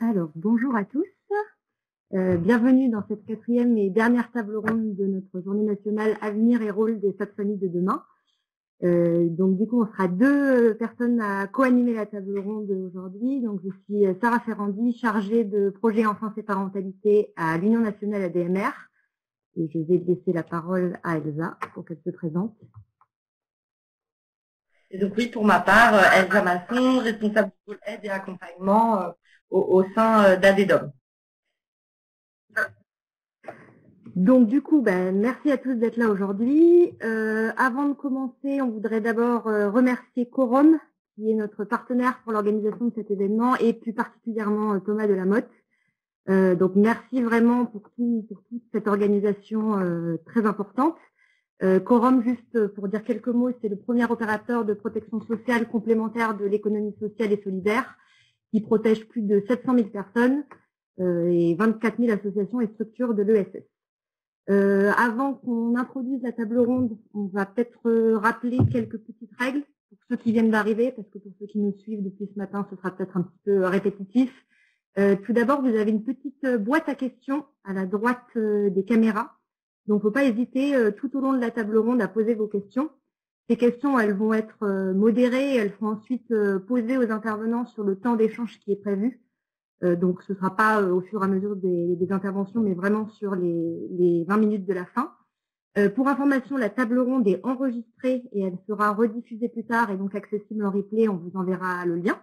Alors, bonjour à tous. Bienvenue dans cette quatrième et dernière table ronde de notre journée nationale Avenir et rôle des sages-familles de demain. Donc, du coup, on sera deux personnes à co-animer la table ronde aujourd'hui. Donc, je suis Sarah Ferrandi, chargée de projet enfance et parentalité à l'Union nationale ADMR. Et je vais laisser la parole à Elsa pour qu'elle se présente. Et donc oui, pour ma part, Elsa Masson, responsable du pôle aide et accompagnement au sein d'ADEDOM. Donc du coup, merci à tous d'être là aujourd'hui. Avant de commencer, on voudrait d'abord remercier Quorum, qui est notre partenaire pour l'organisation de cet événement, et plus particulièrement Thomas Delamotte. Donc merci vraiment pour toute cette organisation très importante. Quorum, juste pour dire quelques mots, c'est le premier opérateur de protection sociale complémentaire de l'économie sociale et solidaire, qui protège plus de 700 000 personnes et 24 000 associations et structures de l'ESS. Avant qu'on introduise la table ronde, on va peut-être rappeler quelques petites règles pour ceux qui viennent d'arriver, parce que pour ceux qui nous suivent depuis ce matin, ce sera peut-être un petit peu répétitif. Tout d'abord, vous avez une petite boîte à questions à la droite des caméras. Donc, il ne faut pas hésiter tout au long de la table ronde à poser vos questions. Ces questions, elles vont être modérées, elles seront ensuite posées aux intervenants sur le temps d'échange qui est prévu. Donc, ce ne sera pas au fur et à mesure des interventions, mais vraiment sur les 20 minutes de la fin. Pour information, la table ronde est enregistrée et elle sera rediffusée plus tard et donc accessible en replay. On vous enverra le lien.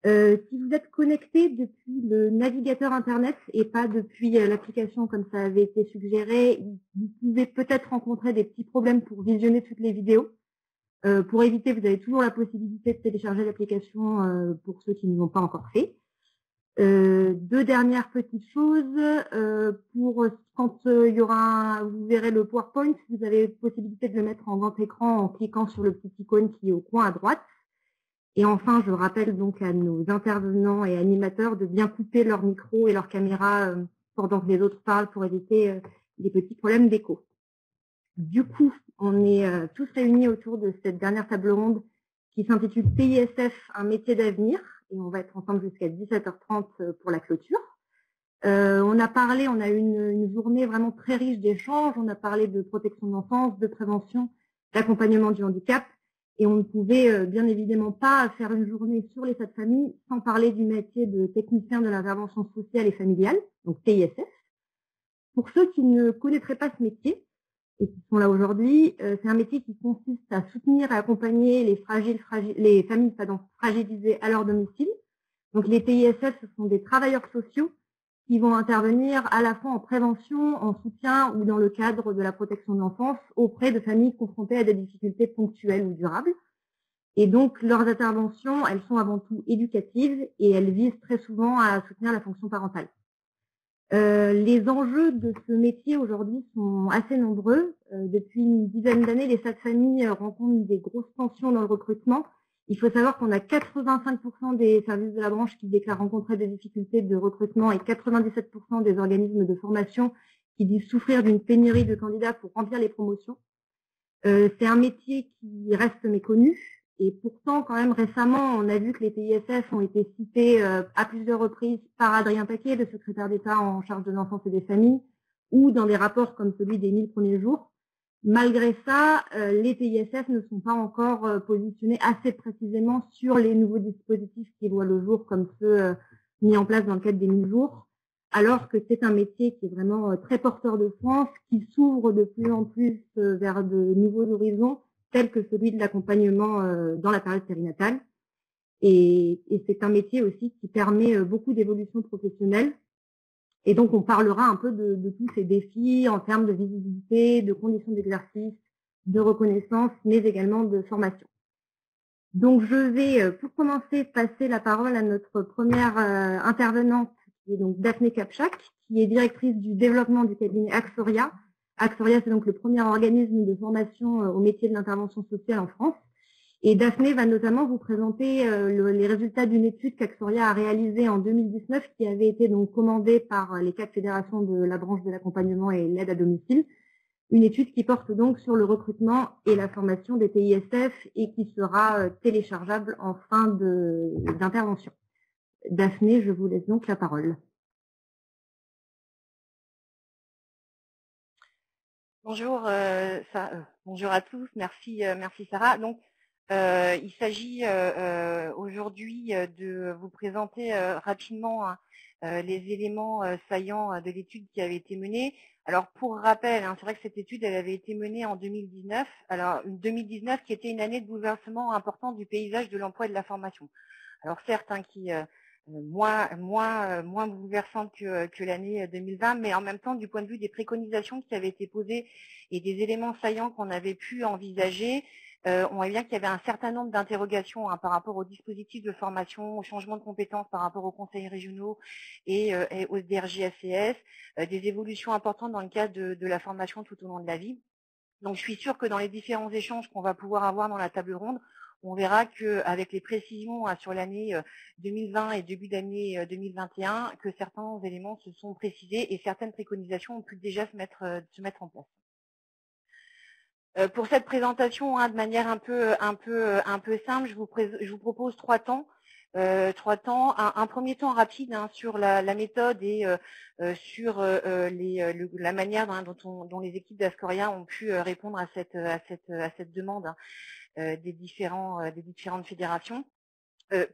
Si vous êtes connecté depuis le navigateur Internet et pas depuis l'application comme ça avait été suggéré, vous pouvez peut-être rencontrer des petits problèmes pour visionner toutes les vidéos. Pour éviter, vous avez toujours la possibilité de télécharger l'application pour ceux qui ne l'ont pas encore fait. Deux dernières petites choses. Pour quand il y aura, vous verrez le PowerPoint, vous avez possibilité de le mettre en grand écran en cliquant sur le petit icône qui est au coin à droite. Et enfin, je rappelle donc à nos intervenants et animateurs de bien couper leur micro et leur caméra pendant que les autres parlent pour éviter les petits problèmes d'écho. Du coup, on est tous réunis autour de cette dernière table ronde qui s'intitule TISF, un métier d'avenir. Et on va être ensemble jusqu'à 17h30 pour la clôture. On a eu une journée vraiment très riche d'échanges. On a parlé de protection de l'enfance, de prévention, d'accompagnement du handicap. Et on ne pouvait bien évidemment pas faire une journée sur les sages-familles sans parler du métier de technicien de l'intervention sociale et familiale, donc TISF. Pour ceux qui ne connaîtraient pas ce métier et qui sont là aujourd'hui, c'est un métier qui consiste à soutenir et accompagner les familles fragilisées à leur domicile. Donc les TISF, ce sont des travailleurs sociaux qui vont intervenir à la fois en prévention, en soutien ou dans le cadre de la protection de l'enfance auprès de familles confrontées à des difficultés ponctuelles ou durables. Et donc, leurs interventions, elles sont avant tout éducatives et elles visent très souvent à soutenir la fonction parentale. Les enjeux de ce métier aujourd'hui sont assez nombreux. Depuis une dizaine d'années, les sages-familles rencontrent des grosses tensions dans le recrutement. Il faut savoir qu'on a 85% des services de la branche qui déclarent rencontrer des difficultés de recrutement et 97% des organismes de formation qui disent souffrir d'une pénurie de candidats pour remplir les promotions. C'est un métier qui reste méconnu et pourtant, quand même, récemment, on a vu que les TISF ont été cités à plusieurs reprises par Adrien Taquet, le secrétaire d'État en charge de l'enfance et des familles, ou dans des rapports comme celui des 1000 premiers jours. Malgré ça, les TISF ne sont pas encore positionnés assez précisément sur les nouveaux dispositifs qui voient le jour, comme ceux mis en place dans le cadre des 1000 jours, alors que c'est un métier qui est vraiment très porteur de sens, qui s'ouvre de plus en plus vers de nouveaux horizons, tels que celui de l'accompagnement dans la période périnatale. Et c'est un métier aussi qui permet beaucoup d'évolution professionnelle. Et donc, on parlera un peu de tous ces défis en termes de visibilité, de conditions d'exercice, de reconnaissance, mais également de formation. Donc, je vais, pour commencer, passer la parole à notre première intervenante, qui est donc Daphné Kapchak, qui est directrice du développement du cabinet Axoria. Axoria, c'est donc le premier organisme de formation au métier de l'intervention sociale en France. Et Daphné va notamment vous présenter les résultats d'une étude qu'Axoria a réalisée en 2019, qui avait été donc commandée par les 4 fédérations de la branche de l'accompagnement et l'aide à domicile. Une étude qui porte donc sur le recrutement et la formation des TISF et qui sera téléchargeable en fin d'intervention. Daphné, je vous laisse donc la parole. Bonjour, bonjour à tous, merci Sarah. Donc, il s'agit aujourd'hui de vous présenter rapidement les éléments saillants de l'étude qui avait été menée. Alors, pour rappel, c'est vrai que cette étude, elle avait été menée en 2019. Alors, une 2019 qui était une année de bouleversement important du paysage de l'emploi et de la formation. Alors, certes, qui moins bouleversante que l'année 2020, mais en même temps, du point de vue des préconisations qui avaient été posées et des éléments saillants qu'on avait pu envisager, on voit bien qu'il y avait un certain nombre d'interrogations par rapport aux dispositifs de formation, au changement de compétences par rapport aux conseils régionaux et aux DRJACS, des évolutions importantes dans le cadre de la formation tout au long de la vie. Donc je suis sûre que dans les différents échanges qu'on va pouvoir avoir dans la table ronde, on verra qu'avec les précisions sur l'année 2020 et début d'année 2021, que certains éléments se sont précisés et certaines préconisations ont pu déjà se mettre en place. Pour cette présentation, de manière un peu simple, je vous propose trois temps. Un premier temps rapide sur la méthode et sur la manière dont les équipes d'Ascoria ont pu répondre à cette demande des différentes fédérations.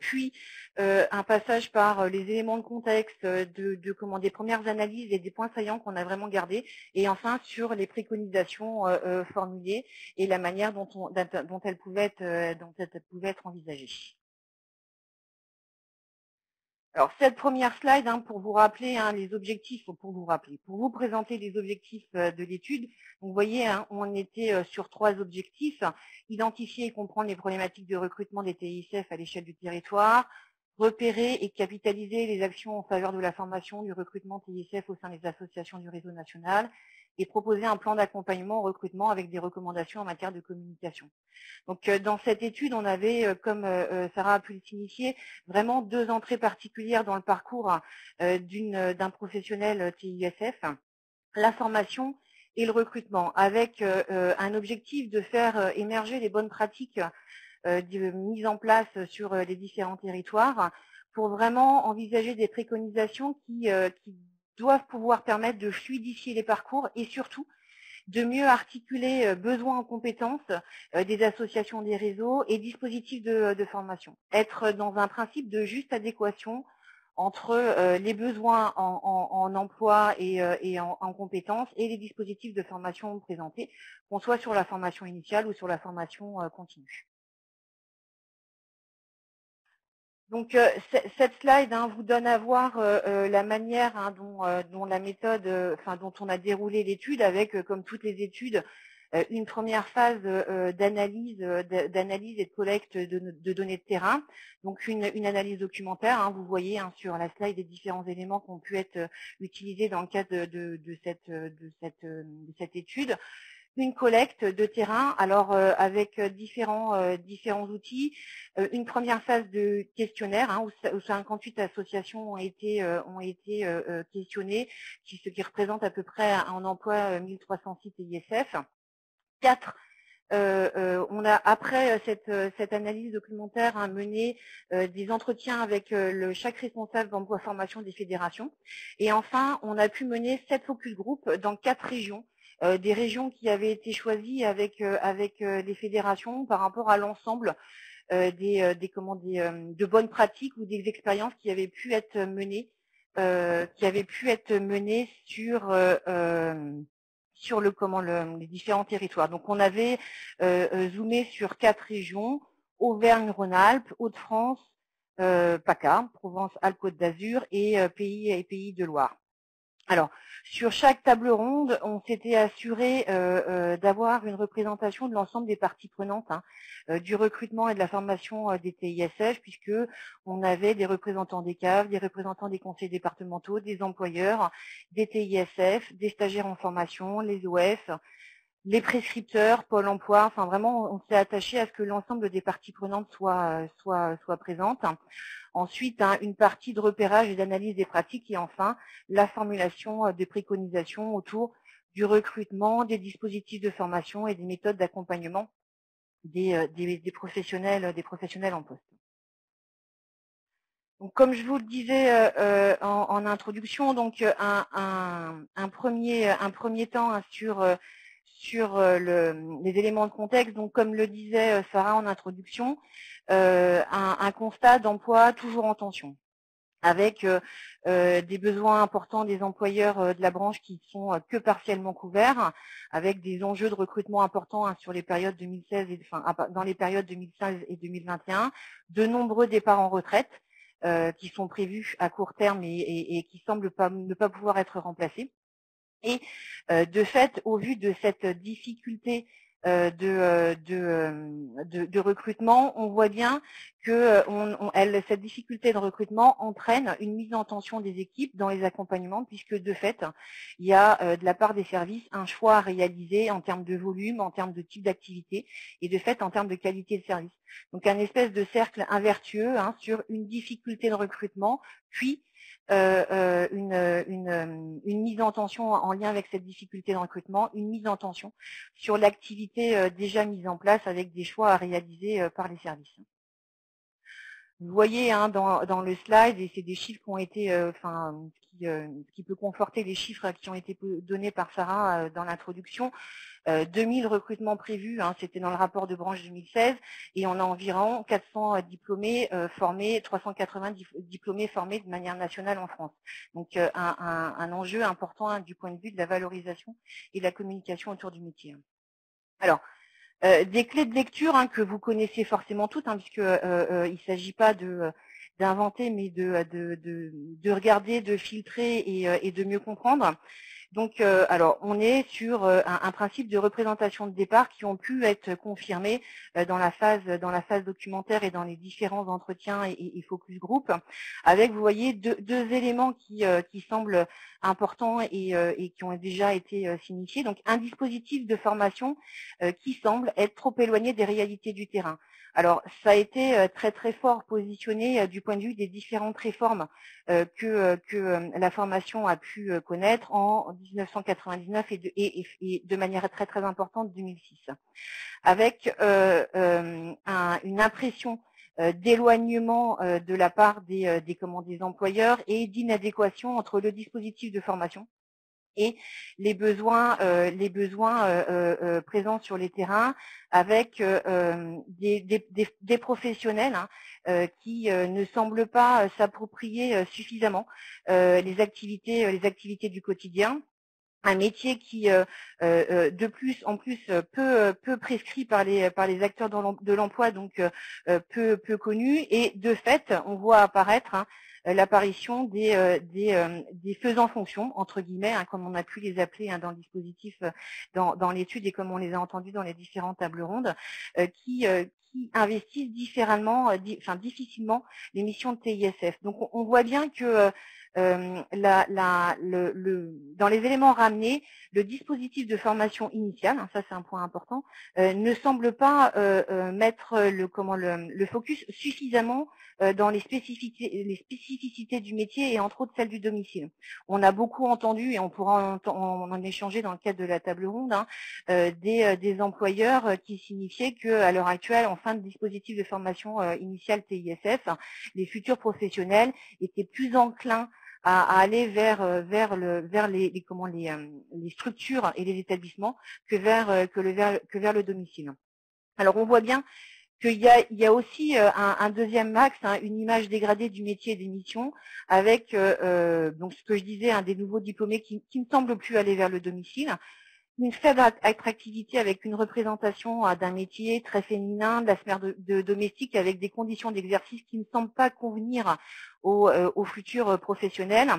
Puis un passage par les éléments de contexte des premières analyses et des points saillants qu'on a vraiment gardés, et enfin sur les préconisations formulées et la manière dont elles pouvaient être envisagées. Alors cette première slide, pour vous rappeler les objectifs, pour vous présenter les objectifs de l'étude. Vous voyez, on était sur trois objectifs: identifier et comprendre les problématiques de recrutement des TISF à l'échelle du territoire, repérer et capitaliser les actions en faveur de la formation du recrutement TISF au sein des associations du réseau national, et proposer un plan d'accompagnement au recrutement avec des recommandations en matière de communication. Donc dans cette étude, on avait, comme Sarah a pu le signifier, vraiment deux entrées particulières dans le parcours d'un professionnel TISF, la formation et le recrutement, avec un objectif de faire émerger les bonnes pratiques de mise en place sur les différents territoires, pour vraiment envisager des préconisations qui doivent pouvoir permettre de fluidifier les parcours et surtout de mieux articuler besoins en compétences des associations, des réseaux et dispositifs de formation. Être dans un principe de juste adéquation entre les besoins en emploi et en compétences et les dispositifs de formation présentés, qu'on soit sur la formation initiale ou sur la formation continue. Donc cette slide vous donne à voir la manière dont la méthode, dont on a déroulé l'étude, avec, comme toutes les études, une première phase d'analyse et de collecte de données de terrain. Donc une analyse documentaire. Vous voyez sur la slide les différents éléments qui ont pu être utilisés dans le cadre de cette étude. Une collecte de terrain, alors avec différents outils. Une première phase de questionnaire où 58 associations ont été questionnées, ce qui représente à peu près en emploi 1300 sites ISF. On a, après cette analyse documentaire, mené des entretiens avec chaque responsable d'emploi formation des fédérations. Et enfin, on a pu mener 7 focus group dans 4 régions. Des régions qui avaient été choisies avec les fédérations par rapport à l'ensemble de bonnes pratiques ou des expériences qui avaient pu être menées, sur les différents territoires. Donc on avait zoomé sur 4 régions: Auvergne-Rhône-Alpes, Hauts-de-France, PACA, Provence-Alpes-Côte d'Azur et Pays de Loire. Alors, sur chaque table ronde, on s'était assuré d'avoir une représentation de l'ensemble des parties prenantes du recrutement et de la formation des TISF, puisque on avait des représentants des CAF, des représentants des conseils départementaux, des employeurs, des TISF, des stagiaires en formation, les OF, les prescripteurs, Pôle emploi. Enfin, vraiment, on s'est attaché à ce que l'ensemble des parties prenantes soient présentes. Ensuite, une partie de repérage et d'analyse des pratiques, et enfin la formulation des préconisations autour du recrutement, des dispositifs de formation et des méthodes d'accompagnement des professionnels en poste. Donc, comme je vous le disais en introduction, donc un premier temps hein, sur les éléments de contexte. Donc, comme le disait Sarah en introduction, un constat d'emploi toujours en tension, avec des besoins importants des employeurs de la branche qui sont que partiellement couverts, avec des enjeux de recrutement importants hein, sur les périodes 2016 et dans les périodes 2016 et 2021, de nombreux départs en retraite qui sont prévus à court terme et qui semblent ne pas pouvoir être remplacés. Et de fait, au vu de cette difficulté de recrutement, on voit bien que cette difficulté de recrutement entraîne une mise en tension des équipes dans les accompagnements, puisque de fait, il y a de la part des services un choix à réaliser en termes de volume, en termes de type d'activité, et de fait en termes de qualité de service. Donc un espèce de cercle invertueux hein, sur une difficulté de recrutement, puis une mise en tension en lien avec cette difficulté de recrutement, une mise en tension sur l'activité déjà mise en place avec des choix à réaliser par les services. Vous voyez hein, dans le slide, et c'est des chiffres qui ont été, qui peut conforter les chiffres qui ont été donnés par Sarah dans l'introduction. 2000 recrutements prévus, hein, c'était dans le rapport de branche 2016, et on a environ 400 diplômés formés, 380 diplômés formés de manière nationale en France. Donc un enjeu important hein, du point de vue de la valorisation et de la communication autour du métier. Alors, des clés de lecture hein, que vous connaissez forcément toutes, hein, puisque il ne s'agit pas d'inventer, mais de regarder, de filtrer et de mieux comprendre. Donc, alors, on est sur un principe de représentation de départ qui ont pu être confirmés dans la phase documentaire et dans les différents entretiens et focus group, avec, vous voyez, deux éléments qui semblent importants et qui ont déjà été signifiés. Donc, un dispositif de formation qui semble être trop éloigné des réalités du terrain. Alors, ça a été très très fort positionné du point de vue des différentes réformes que la formation a pu connaître en 1999 et de manière très très importante 2006, avec une impression d'éloignement de la part des employeurs et d'inadéquation entre le dispositif de formation et les besoins présents sur les terrains, avec des professionnels hein, qui ne semblent pas s'approprier suffisamment les activités du quotidien. Un métier qui, de plus en plus, peu prescrit par les acteurs de l'emploi, donc peu connu, et de fait, on voit apparaître hein, l'apparition des faisans fonction, entre guillemets, hein, comme on a pu les appeler hein, dans le dispositif, dans l'étude et comme on les a entendus dans les différentes tables rondes, qui investissent difficilement les missions de TISF. Donc on voit bien que dans les éléments ramenés, le dispositif de formation initiale, hein, ça c'est un point important, ne semble pas mettre le focus suffisamment dans les spécificités du métier et entre autres celles du domicile. On a beaucoup entendu, et on pourra en échanger dans le cadre de la table ronde, hein, des employeurs qui signifiaient qu'à l'heure actuelle, en fin de dispositif de formation initiale TISF, les futurs professionnels étaient plus enclins à aller vers les structures et les établissements que vers le domicile. Alors on voit bien qu'il y a aussi un deuxième axe, hein, une image dégradée du métier et des missions, avec donc ce que je disais, des nouveaux diplômés qui ne semblent plus aller vers le domicile, une faible attractivité avec une représentation d'un métier très féminin, de la sphère domestique, avec des conditions d'exercice qui ne semblent pas convenir aux futurs professionnels,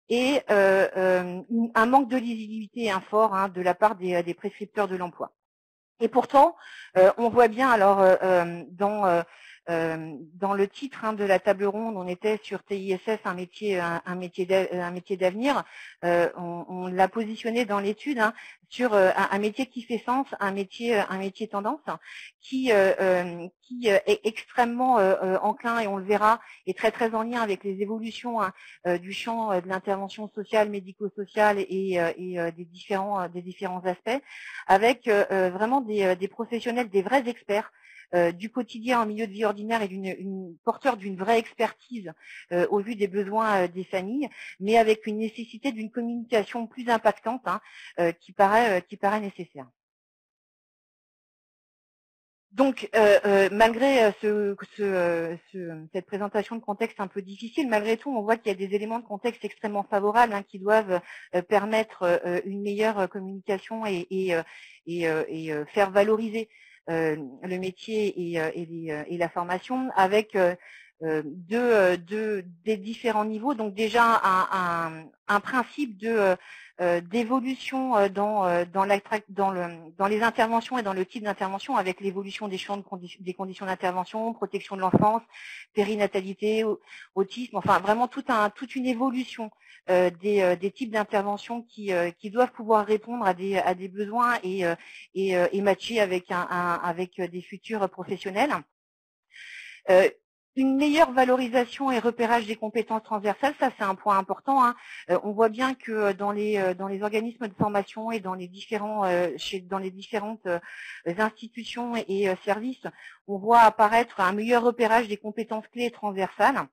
et un manque de lisibilité fort hein, de la part des prescripteurs de l'emploi. Et pourtant, on voit bien, alors dans le titre hein, de la table ronde, on était sur TISF, un métier d'avenir. On l'a positionné dans l'étude hein, sur un métier qui fait sens, un métier tendance, qui est extrêmement enclin, et on le verra, est très en lien avec les évolutions du champ de l'intervention sociale, médico-sociale et des différents aspects, avec vraiment des professionnels, des vrais experts du quotidien en milieu de vie ordinaire et porteur d'une vraie expertise au vu des besoins des familles, mais avec une nécessité d'une communication plus impactante qui paraît nécessaire. Donc, malgré cette présentation de contexte un peu difficile, malgré tout, on voit qu'il y a des éléments de contexte extrêmement favorables qui doivent permettre une meilleure communication et faire valoriser le métier et la formation avec des différents niveaux. Donc déjà un principe d'évolution dans les interventions et dans le type d'intervention, avec l'évolution des champs des conditions d'intervention, protection de l'enfance, périnatalité, autisme, enfin vraiment toute une évolution des types d'interventions qui doivent pouvoir répondre à des besoins et matcher avec des futurs professionnels. Une meilleure valorisation et repérage des compétences transversales, ça c'est un point important. On voit bien que dans les organismes de formation et dans les différentes institutions et services, on voit apparaître un meilleur repérage des compétences clés et transversales.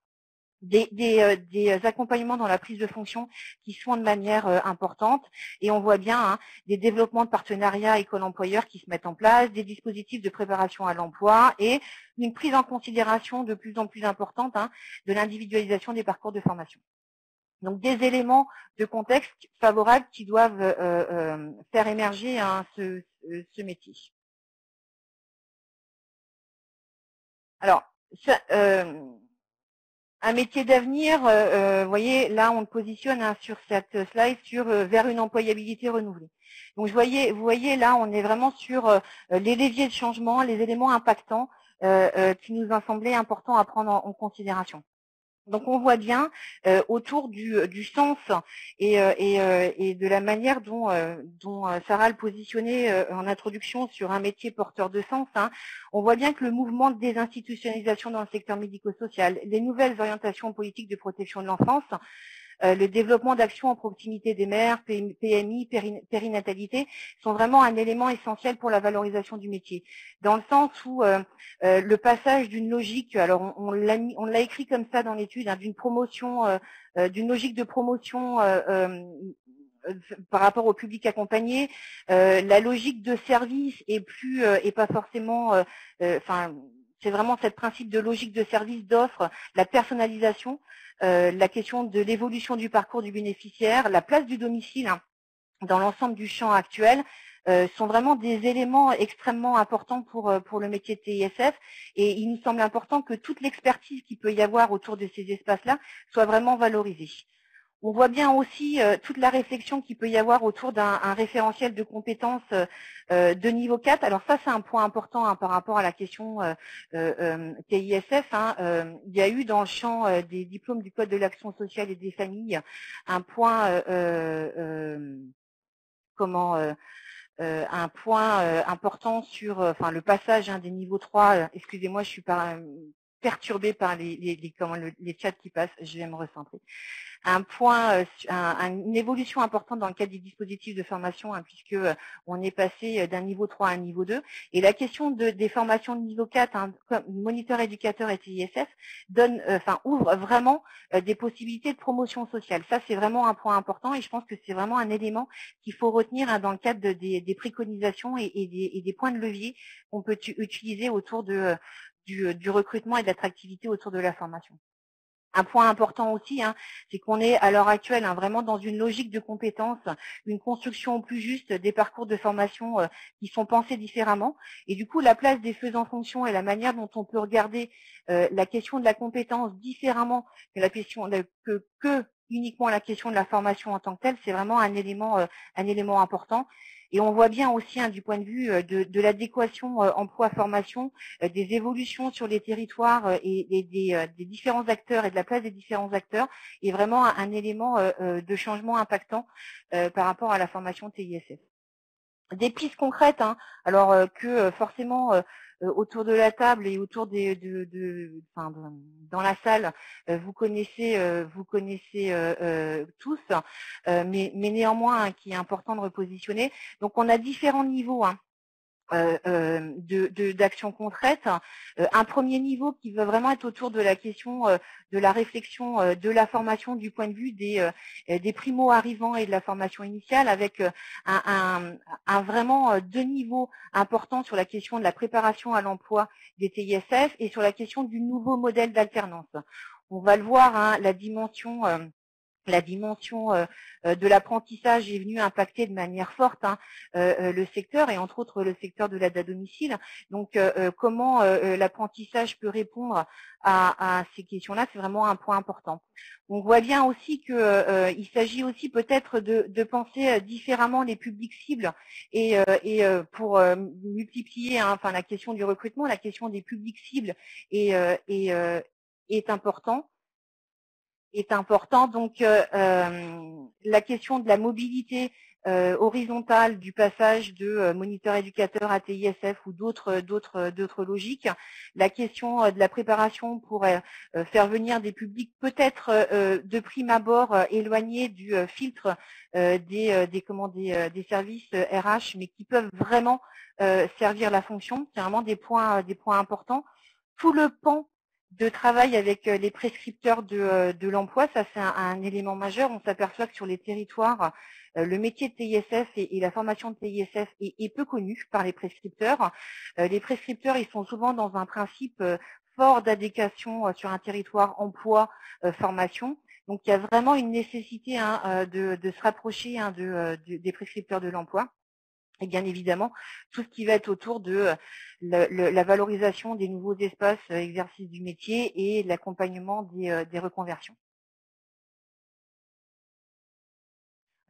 Des accompagnements dans la prise de fonction qui sont de manière importante, et on voit bien des développements de partenariats école-employeur qui se mettent en place, des dispositifs de préparation à l'emploi et une prise en considération de plus en plus importante de l'individualisation des parcours de formation. Donc des éléments de contexte favorables qui doivent faire émerger ce métier. Alors, un métier d'avenir, vous voyez, là on le positionne sur cette slide vers une employabilité renouvelée. Donc vous voyez là, on est vraiment sur les leviers de changement, les éléments impactants qui nous ont semblé importants à prendre en considération. Donc on voit bien autour du sens et de la manière dont Sarah le positionnait en introduction sur un métier porteur de sens, on voit bien que le mouvement de désinstitutionnalisation dans le secteur médico-social, les nouvelles orientations politiques de protection de l'enfance, le développement d'actions en proximité des mères, PMI, périnatalité, sont vraiment un élément essentiel pour la valorisation du métier. Dans le sens où le passage d'une logique, alors on l'a écrit comme ça dans l'étude, d'une promotion, d'une logique de promotion par rapport au public accompagné, la logique de service est plus et pas forcément, c'est vraiment ce principe de logique de service, d'offre, la personnalisation, la question de l'évolution du parcours du bénéficiaire, la place du domicile dans l'ensemble du champ actuel, sont vraiment des éléments extrêmement importants pour le métier de TISF, et il nous semble important que toute l'expertise qu'il peut y avoir autour de ces espaces-là soit vraiment valorisée. On voit bien aussi toute la réflexion qu'il peut y avoir autour d'un référentiel de compétences de niveau 4. Alors ça, c'est un point important par rapport à la question TISF. Il y a eu dans le champ des diplômes du Code de l'action sociale et des familles un point important sur le passage des niveaux 3. Excusez-moi, je suis perturbée par les chats qui passent, je vais me recentrer. Une évolution importante dans le cadre des dispositifs de formation, puisque on est passé d'un niveau 3 à un niveau 2. Et la question des formations de niveau 4, comme moniteur, éducateur et TISF, ouvre vraiment des possibilités de promotion sociale. Ça, c'est vraiment un point important, et je pense que c'est vraiment un élément qu'il faut retenir dans le cadre des préconisations et des points de levier qu'on peut utiliser autour du recrutement et de l'attractivité autour de la formation. Un point important aussi, c'est qu'on est à l'heure actuelle vraiment dans une logique de compétences, une construction plus juste des parcours de formation qui sont pensés différemment. Et du coup, la place des faisans fonction et la manière dont on peut regarder la question de la compétence différemment que la question que uniquement la question de la formation en tant que telle, c'est vraiment un élément important. Et on voit bien aussi du point de vue de l'adéquation emploi-formation, des évolutions sur les territoires et des différents acteurs et de la place des différents acteurs, est vraiment un élément de changement impactant par rapport à la formation TISF. Des pistes concrètes, hein, alors que forcément autour de la table et autour dans la salle, vous connaissez tous, mais néanmoins hein, qui est important de repositionner. Donc on a différents niveaux. Hein, d'actions concrètes. Un premier niveau qui va vraiment être autour de la question de la réflexion de la formation du point de vue des primo-arrivants et de la formation initiale, avec vraiment deux niveaux importants sur la question de la préparation à l'emploi des TISF et sur la question du nouveau modèle d'alternance. On va le voir, hein, la dimension de l'apprentissage est venue impacter de manière forte hein, le secteur et entre autres le secteur de l'aide à domicile. Donc comment l'apprentissage peut répondre à ces questions-là, c'est vraiment un point important. On voit bien aussi qu'il s'agit aussi peut-être de penser différemment les publics cibles et pour multiplier hein, enfin la question du recrutement, la question des publics cibles est important. Donc, la question de la mobilité horizontale du passage de moniteur éducateur à TISF ou d'autres logiques, la question de la préparation pour faire venir des publics peut-être de prime abord éloignés du filtre des services RH, mais qui peuvent vraiment servir la fonction, c'est vraiment des points importants. Tout le pan de travail avec les prescripteurs de l'emploi, ça c'est un élément majeur. On s'aperçoit que sur les territoires, le métier de TISF et la formation de TISF est peu connu par les prescripteurs. Les prescripteurs, ils sont souvent dans un principe fort d'adéquation sur un territoire emploi-formation. Donc il y a vraiment une nécessité hein, de se rapprocher hein, des prescripteurs de l'emploi. Et bien évidemment, tout ce qui va être autour de la valorisation des nouveaux espaces exercices du métier et l'accompagnement des reconversions.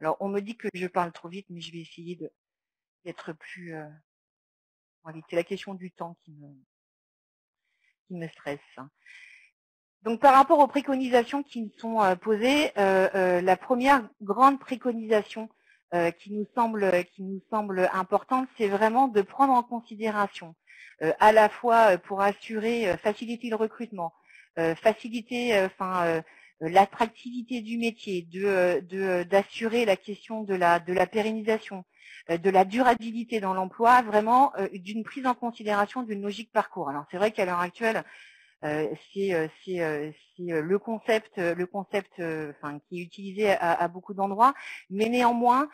Alors, on me dit que je parle trop vite, mais je vais essayer d'être plus... c'est la question du temps qui me stresse. Donc, par rapport aux préconisations qui nous sont posées, la première grande préconisation qui nous semble importante, c'est vraiment de prendre en considération à la fois pour assurer, faciliter le recrutement, faciliter l'attractivité du métier, d'assurer la question de la pérennisation, de la durabilité dans l'emploi, vraiment d'une prise en considération d'une logique parcours. Alors c'est vrai qu'à l'heure actuelle, c'est le concept qui est utilisé à beaucoup d'endroits, mais néanmoins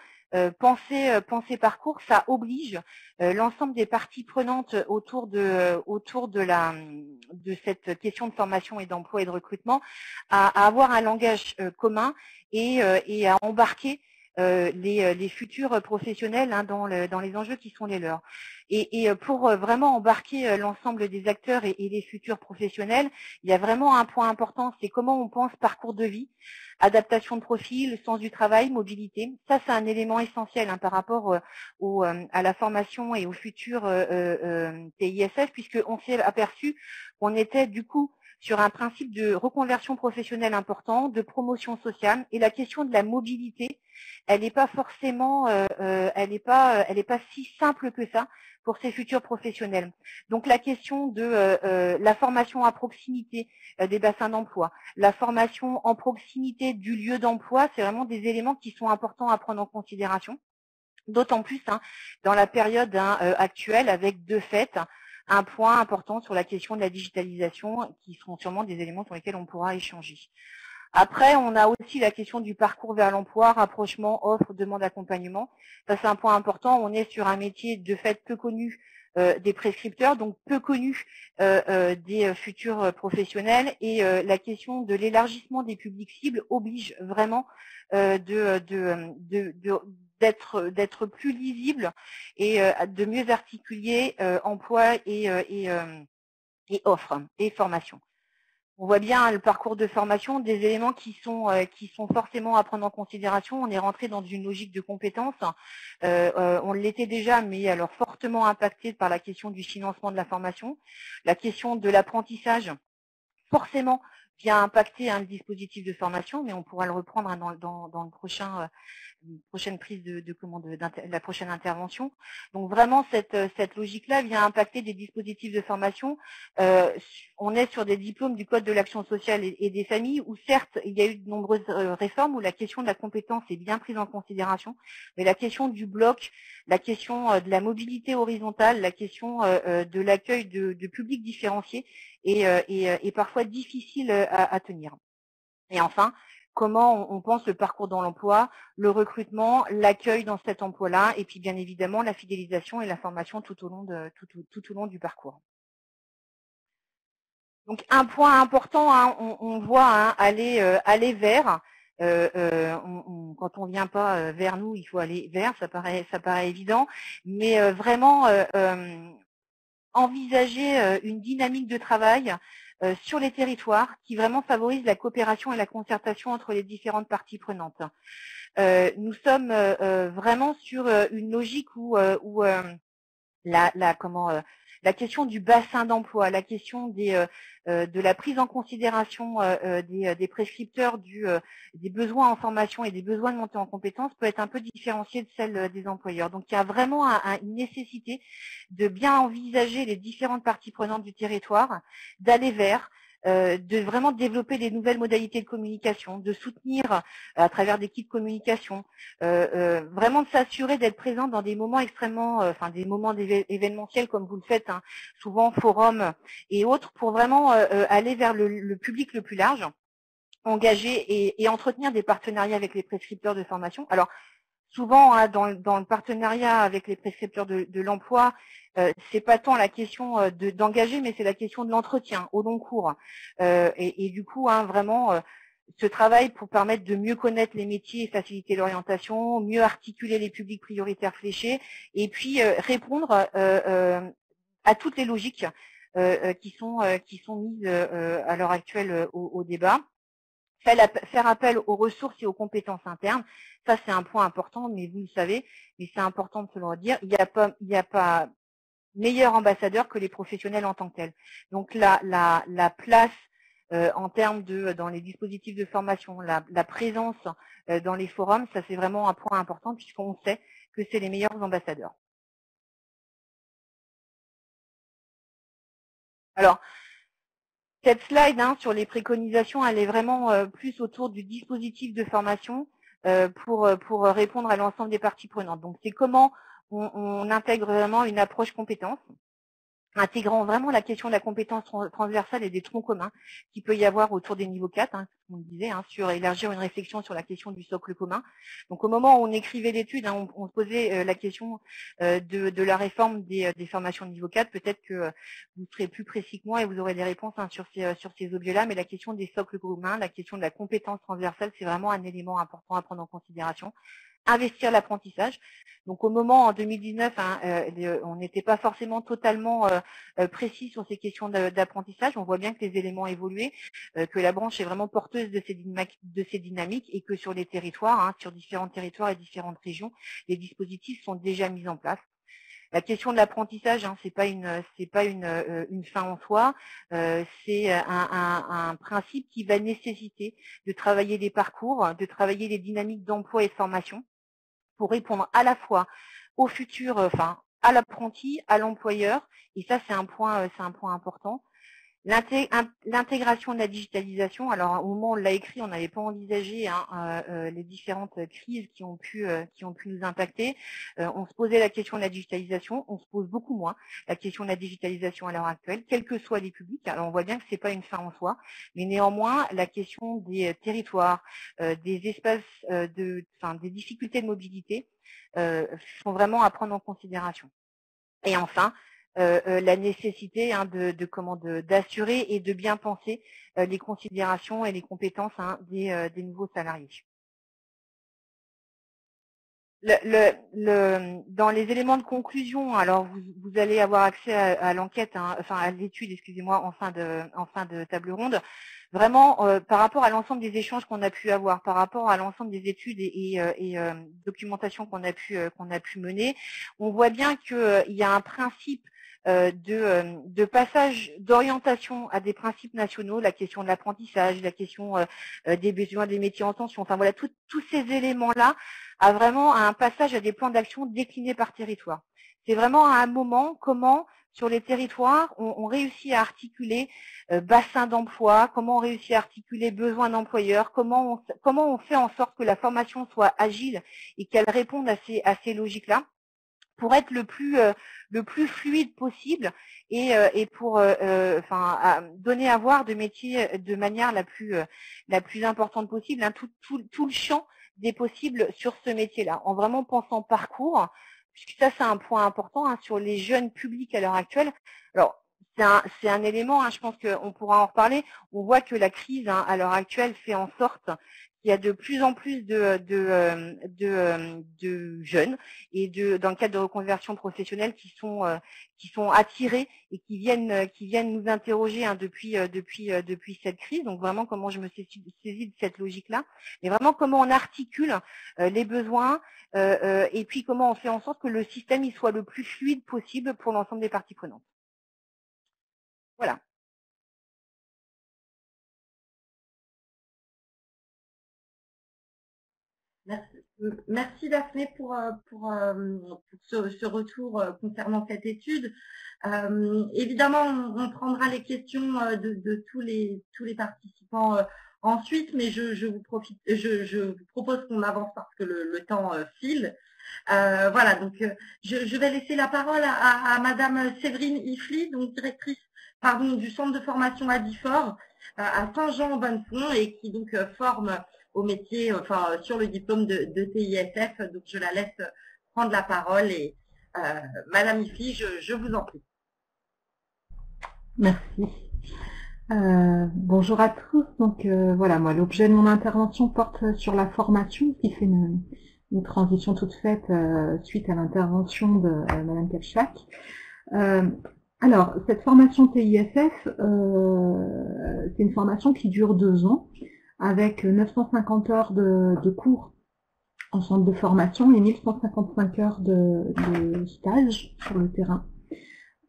penser parcours, ça oblige l'ensemble des parties prenantes autour de cette question de formation et d'emploi et de recrutement à avoir un langage commun et à embarquer les futurs professionnels hein, dans les enjeux qui sont les leurs. Et pour vraiment embarquer l'ensemble des acteurs et les futurs professionnels, il y a vraiment un point important, c'est comment on pense parcours de vie, adaptation de profil, sens du travail, mobilité. Ça, c'est un élément essentiel hein, par rapport à la formation et au futur TISF, puisqu'on s'est aperçu qu'on était du coup sur un principe de reconversion professionnelle important, de promotion sociale, et la question de la mobilité, elle n'est pas forcément, elle n'est pas si simple que ça pour ces futurs professionnels. Donc la question de la formation à proximité des bassins d'emploi, la formation en proximité du lieu d'emploi, c'est vraiment des éléments qui sont importants à prendre en considération. D'autant plus hein, dans la période actuelle avec de fait un point important sur la question de la digitalisation qui seront sûrement des éléments sur lesquels on pourra échanger. Après, on a aussi la question du parcours vers l'emploi, rapprochement, offre, demande d'accompagnement. Ça, c'est un point important. On est sur un métier de fait peu connu des prescripteurs, donc peu connu des futurs professionnels. Et la question de l'élargissement des publics cibles oblige vraiment d'être plus lisible et de mieux articuler emploi et offre et formation. On voit bien le parcours de formation, des éléments qui sont forcément à prendre en considération. On est rentré dans une logique de compétences. On l'était déjà, mais alors fortement impacté par la question du financement de la formation. La question de l'apprentissage, forcément, vient impacter le dispositif de formation, mais on pourra le reprendre dans le prochain prochaine prise la prochaine intervention. Donc vraiment, cette logique-là vient impacter des dispositifs de formation. On est sur des diplômes du Code de l'action sociale et des familles où certes, il y a eu de nombreuses réformes où la question de la compétence est bien prise en considération, mais la question du bloc, la question de la mobilité horizontale, la question de l'accueil de publics différenciés est parfois difficile à tenir. Et enfin, comment on pense le parcours dans l'emploi, le recrutement, l'accueil dans cet emploi-là, et puis bien évidemment la fidélisation et la formation tout au long du parcours. Donc un point important, hein, on voit hein, aller vers. Quand on vient pas vers nous, il faut aller vers. Ça paraît évident, mais vraiment envisager une dynamique de travail sur les territoires qui vraiment favorise la coopération et la concertation entre les différentes parties prenantes. Nous sommes vraiment sur une logique où la question du bassin d'emploi, la question de la prise en considération des prescripteurs des besoins en formation et des besoins de montée en compétences peut être un peu différenciée de celle des employeurs. Donc il y a vraiment une nécessité de bien envisager les différentes parties prenantes du territoire, d'aller vers, de vraiment développer des nouvelles modalités de communication, de soutenir à travers des kits de communication, vraiment de s'assurer d'être présent dans des moments extrêmement, des moments événementiels comme vous le faites, hein, souvent forum et autres, pour vraiment aller vers le public le plus large, engager et entretenir des partenariats avec les prescripteurs de formation. Alors, souvent, hein, dans le partenariat avec les prescripteurs de l'emploi, c'est pas tant la question d'engager, mais c'est la question de l'entretien au long cours. Et du coup, hein, vraiment, ce travail pour permettre de mieux connaître les métiers et faciliter l'orientation, mieux articuler les publics prioritaires fléchés, et puis répondre à toutes les logiques qui sont mises à l'heure actuelle au débat. Faire appel aux ressources et aux compétences internes, ça c'est un point important, mais vous le savez, mais c'est important de se le redire, il n'y a pas meilleur ambassadeur que les professionnels en tant que tels. Donc la place en termes dans les dispositifs de formation, la présence dans les forums, ça c'est vraiment un point important puisqu'on sait que c'est les meilleurs ambassadeurs. Alors, cette slide hein, sur les préconisations, elle est vraiment plus autour du dispositif de formation pour répondre à l'ensemble des parties prenantes. Donc, c'est comment on intègre vraiment une approche compétence, intégrant vraiment la question de la compétence transversale et des troncs communs qu'il peut y avoir autour des niveaux 4, hein, comme on le disait, hein, sur élargir une réflexion sur la question du socle commun. Donc au moment où on écrivait l'étude, hein, on se posait la question de la réforme des formations de niveau 4. Peut-être que vous serez plus précis que moi et vous aurez des réponses hein, sur ces objets-là, mais la question des socles communs, la question de la compétence transversale, c'est vraiment un élément important à prendre en considération. Investir l'apprentissage. Donc au moment en 2019, hein, on n'était pas forcément totalement précis sur ces questions d'apprentissage. On voit bien que les éléments évoluaient, que la branche est vraiment porteuse de ces dynamiques et que sur les territoires, hein, sur différents territoires et différentes régions, les dispositifs sont déjà mis en place. La question de l'apprentissage, hein, c'est pas une fin en soi, c'est un principe qui va nécessiter de travailler des parcours, de travailler les dynamiques d'emploi et de formation, pour répondre à la fois au futur, à l'apprenti, à l'employeur, et ça c'est un point important. L'intégration de la digitalisation, alors au moment où on l'a écrit, on n'avait pas envisagé hein, les différentes crises qui ont pu nous impacter. On se posait la question de la digitalisation, on se pose beaucoup moins la question de la digitalisation à l'heure actuelle, quels que soient les publics. Alors on voit bien que c'est pas une fin en soi, mais néanmoins la question des territoires, des espaces, des difficultés de mobilité sont vraiment à prendre en considération. Et enfin, la nécessité hein, d'assurer et de bien penser les considérations et les compétences hein, des nouveaux salariés. Dans les éléments de conclusion, alors vous allez avoir accès à l'enquête, hein, à l'étude, excusez-moi, en fin de table ronde. Vraiment, par rapport à l'ensemble des échanges qu'on a pu avoir, par rapport à l'ensemble des études et documentations qu'on a pu mener, on voit bien qu'il y a un principe de passage d'orientation à des principes nationaux, la question de l'apprentissage, la question des besoins des métiers en tension, enfin voilà, tous ces éléments-là, a vraiment un passage à des plans d'action déclinés par territoire. C'est vraiment à un moment comment, sur les territoires, on réussit à articuler bassin d'emploi, comment on réussit à articuler besoins d'employeurs, comment on fait en sorte que la formation soit agile et qu'elle réponde à ces logiques-là, pour être le plus fluide possible et pour donner à voir de métiers de manière la plus importante possible, hein, tout le champ des possibles sur ce métier-là, en vraiment pensant parcours, puisque ça c'est un point important, hein, sur les jeunes publics à l'heure actuelle. Alors c'est un élément, hein, je pense qu'on pourra en reparler. On voit que la crise, hein, à l'heure actuelle fait en sorte qu'il y a de plus en plus de jeunes et dans le cadre de reconversion professionnelle qui sont attirés et qui viennent nous interroger, hein, depuis cette crise. Donc vraiment comment je me suis saisie de cette logique-là, mais vraiment comment on articule les besoins et puis comment on fait en sorte que le système il soit le plus fluide possible pour l'ensemble des parties prenantes. Voilà. Merci Daphné pour ce retour concernant cette étude. Évidemment, on prendra les questions de tous les participants ensuite, mais je vous propose qu'on avance parce que le temps file. Voilà, donc je vais laisser la parole à Madame Séverine Ifli, donc directrice du centre de formation à Difford à Saint-Jean-Bonnefond et qui donc forme au métier, sur le diplôme de TISF. Donc je la laisse prendre la parole et Madame Ifli, je vous en prie. Merci. Bonjour à tous. Donc voilà, moi l'objet de mon intervention porte sur la formation, qui fait une transition toute faite suite à l'intervention de Madame Kapchak. Alors, cette formation TISF, c'est une formation qui dure 2 ans, avec 950 heures de cours en centre de formation et 1155 heures de stage sur le terrain.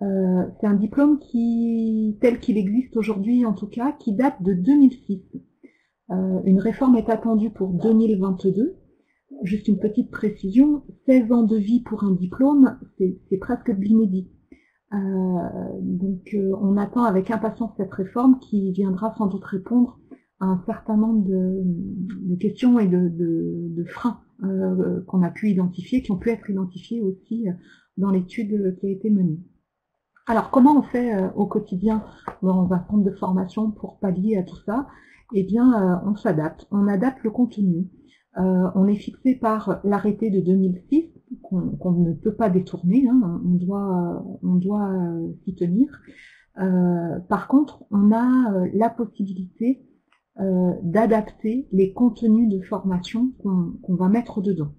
C'est un diplôme tel qu'il existe aujourd'hui, en tout cas, qui date de 2006. Une réforme est attendue pour 2022. Juste une petite précision, 16 ans de vie pour un diplôme, c'est presque de l'inédit. Donc on attend avec impatience cette réforme qui viendra sans doute répondre à un certain nombre de questions et de freins qu'on a pu identifier, qui ont pu être identifiés aussi dans l'étude qui a été menée. Alors comment on fait au quotidien dans un centre de formation pour pallier à tout ça? Eh bien on s'adapte, on adapte le contenu. On est fixé par l'arrêté de 2006 qu'on ne peut pas détourner, hein, on doit s'y tenir. Par contre, on a la possibilité d'adapter les contenus de formation qu'on va mettre dedans.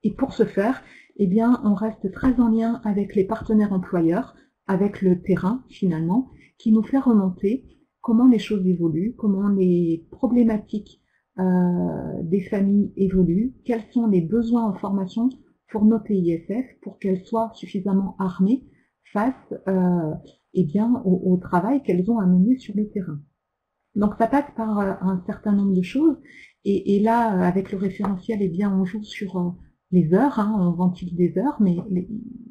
Et pour ce faire, eh bien, on reste très en lien avec les partenaires employeurs, avec le terrain finalement, qui nous fait remonter comment les choses évoluent, comment les problématiques des familles évoluent, quels sont les besoins en formation pour nos TISF, pour qu'elles soient suffisamment armées face eh bien, au travail qu'elles ont à mener sur le terrain. Donc ça passe par un certain nombre de choses, et là, avec le référentiel, eh bien, on joue sur les heures, hein, on ventile des heures, mais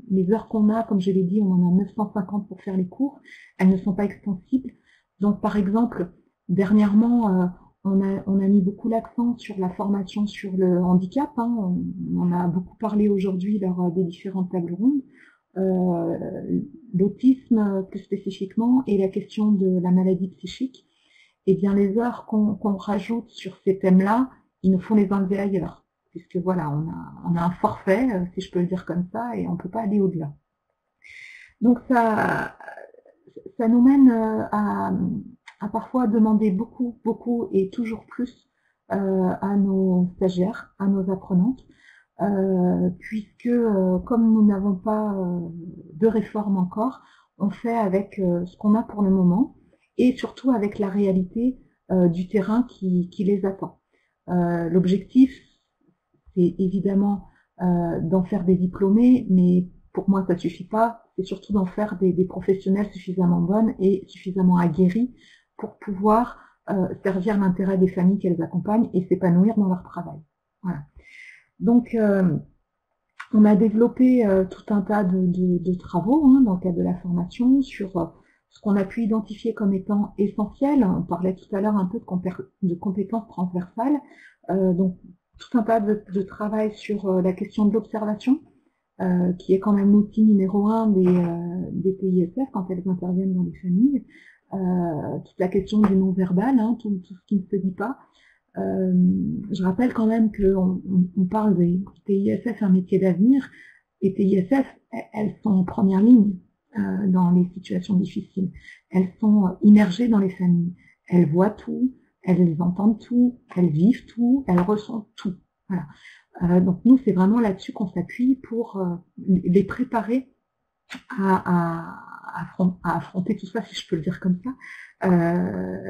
les heures qu'on a, comme je l'ai dit, on en a 950 pour faire les cours, elles ne sont pas extensibles. Donc par exemple, dernièrement, on a mis beaucoup l'accent sur la formation sur le handicap, hein, on en a beaucoup parlé aujourd'hui lors des différentes tables rondes, l'autisme plus spécifiquement et la question de la maladie psychique. Eh bien les heures qu'on rajoute sur ces thèmes-là, il nous faut les enlever ailleurs, puisque voilà, on a un forfait, si je peux le dire comme ça, et on ne peut pas aller au-delà. Donc ça nous mène à parfois demander beaucoup et toujours plus à nos stagiaires, à nos apprenantes, puisque comme nous n'avons pas de réforme encore, on fait avec ce qu'on a pour le moment, et surtout avec la réalité du terrain qui les attend. L'objectif, c'est évidemment d'en faire des diplômés, mais pour moi, ça suffit pas. C'est surtout d'en faire des professionnels suffisamment bonnes et suffisamment aguerris pour pouvoir servir l'intérêt des familles qu'elles accompagnent et s'épanouir dans leur travail. Voilà. Donc, on a développé tout un tas de travaux dans le cadre de la formation sur ce qu'on a pu identifier comme étant essentiel. On parlait tout à l'heure un peu de compétences transversales. Donc, tout un tas de travail sur la question de l'observation, qui est quand même l'outil numéro 1 des TISF quand elles interviennent dans les familles. Toute la question du non-verbal, tout ce qui ne se dit pas. Je rappelle quand même qu'on parle des TISF, un métier d'avenir, et TISF, elles sont en première ligne dans les situations difficiles. Elles sont immergées dans les familles. Elles voient tout, elles entendent tout, elles vivent tout, elles ressentent tout. Voilà. Donc nous, c'est vraiment là-dessus qu'on s'appuie pour les préparer à affronter tout ça, si je peux le dire comme ça,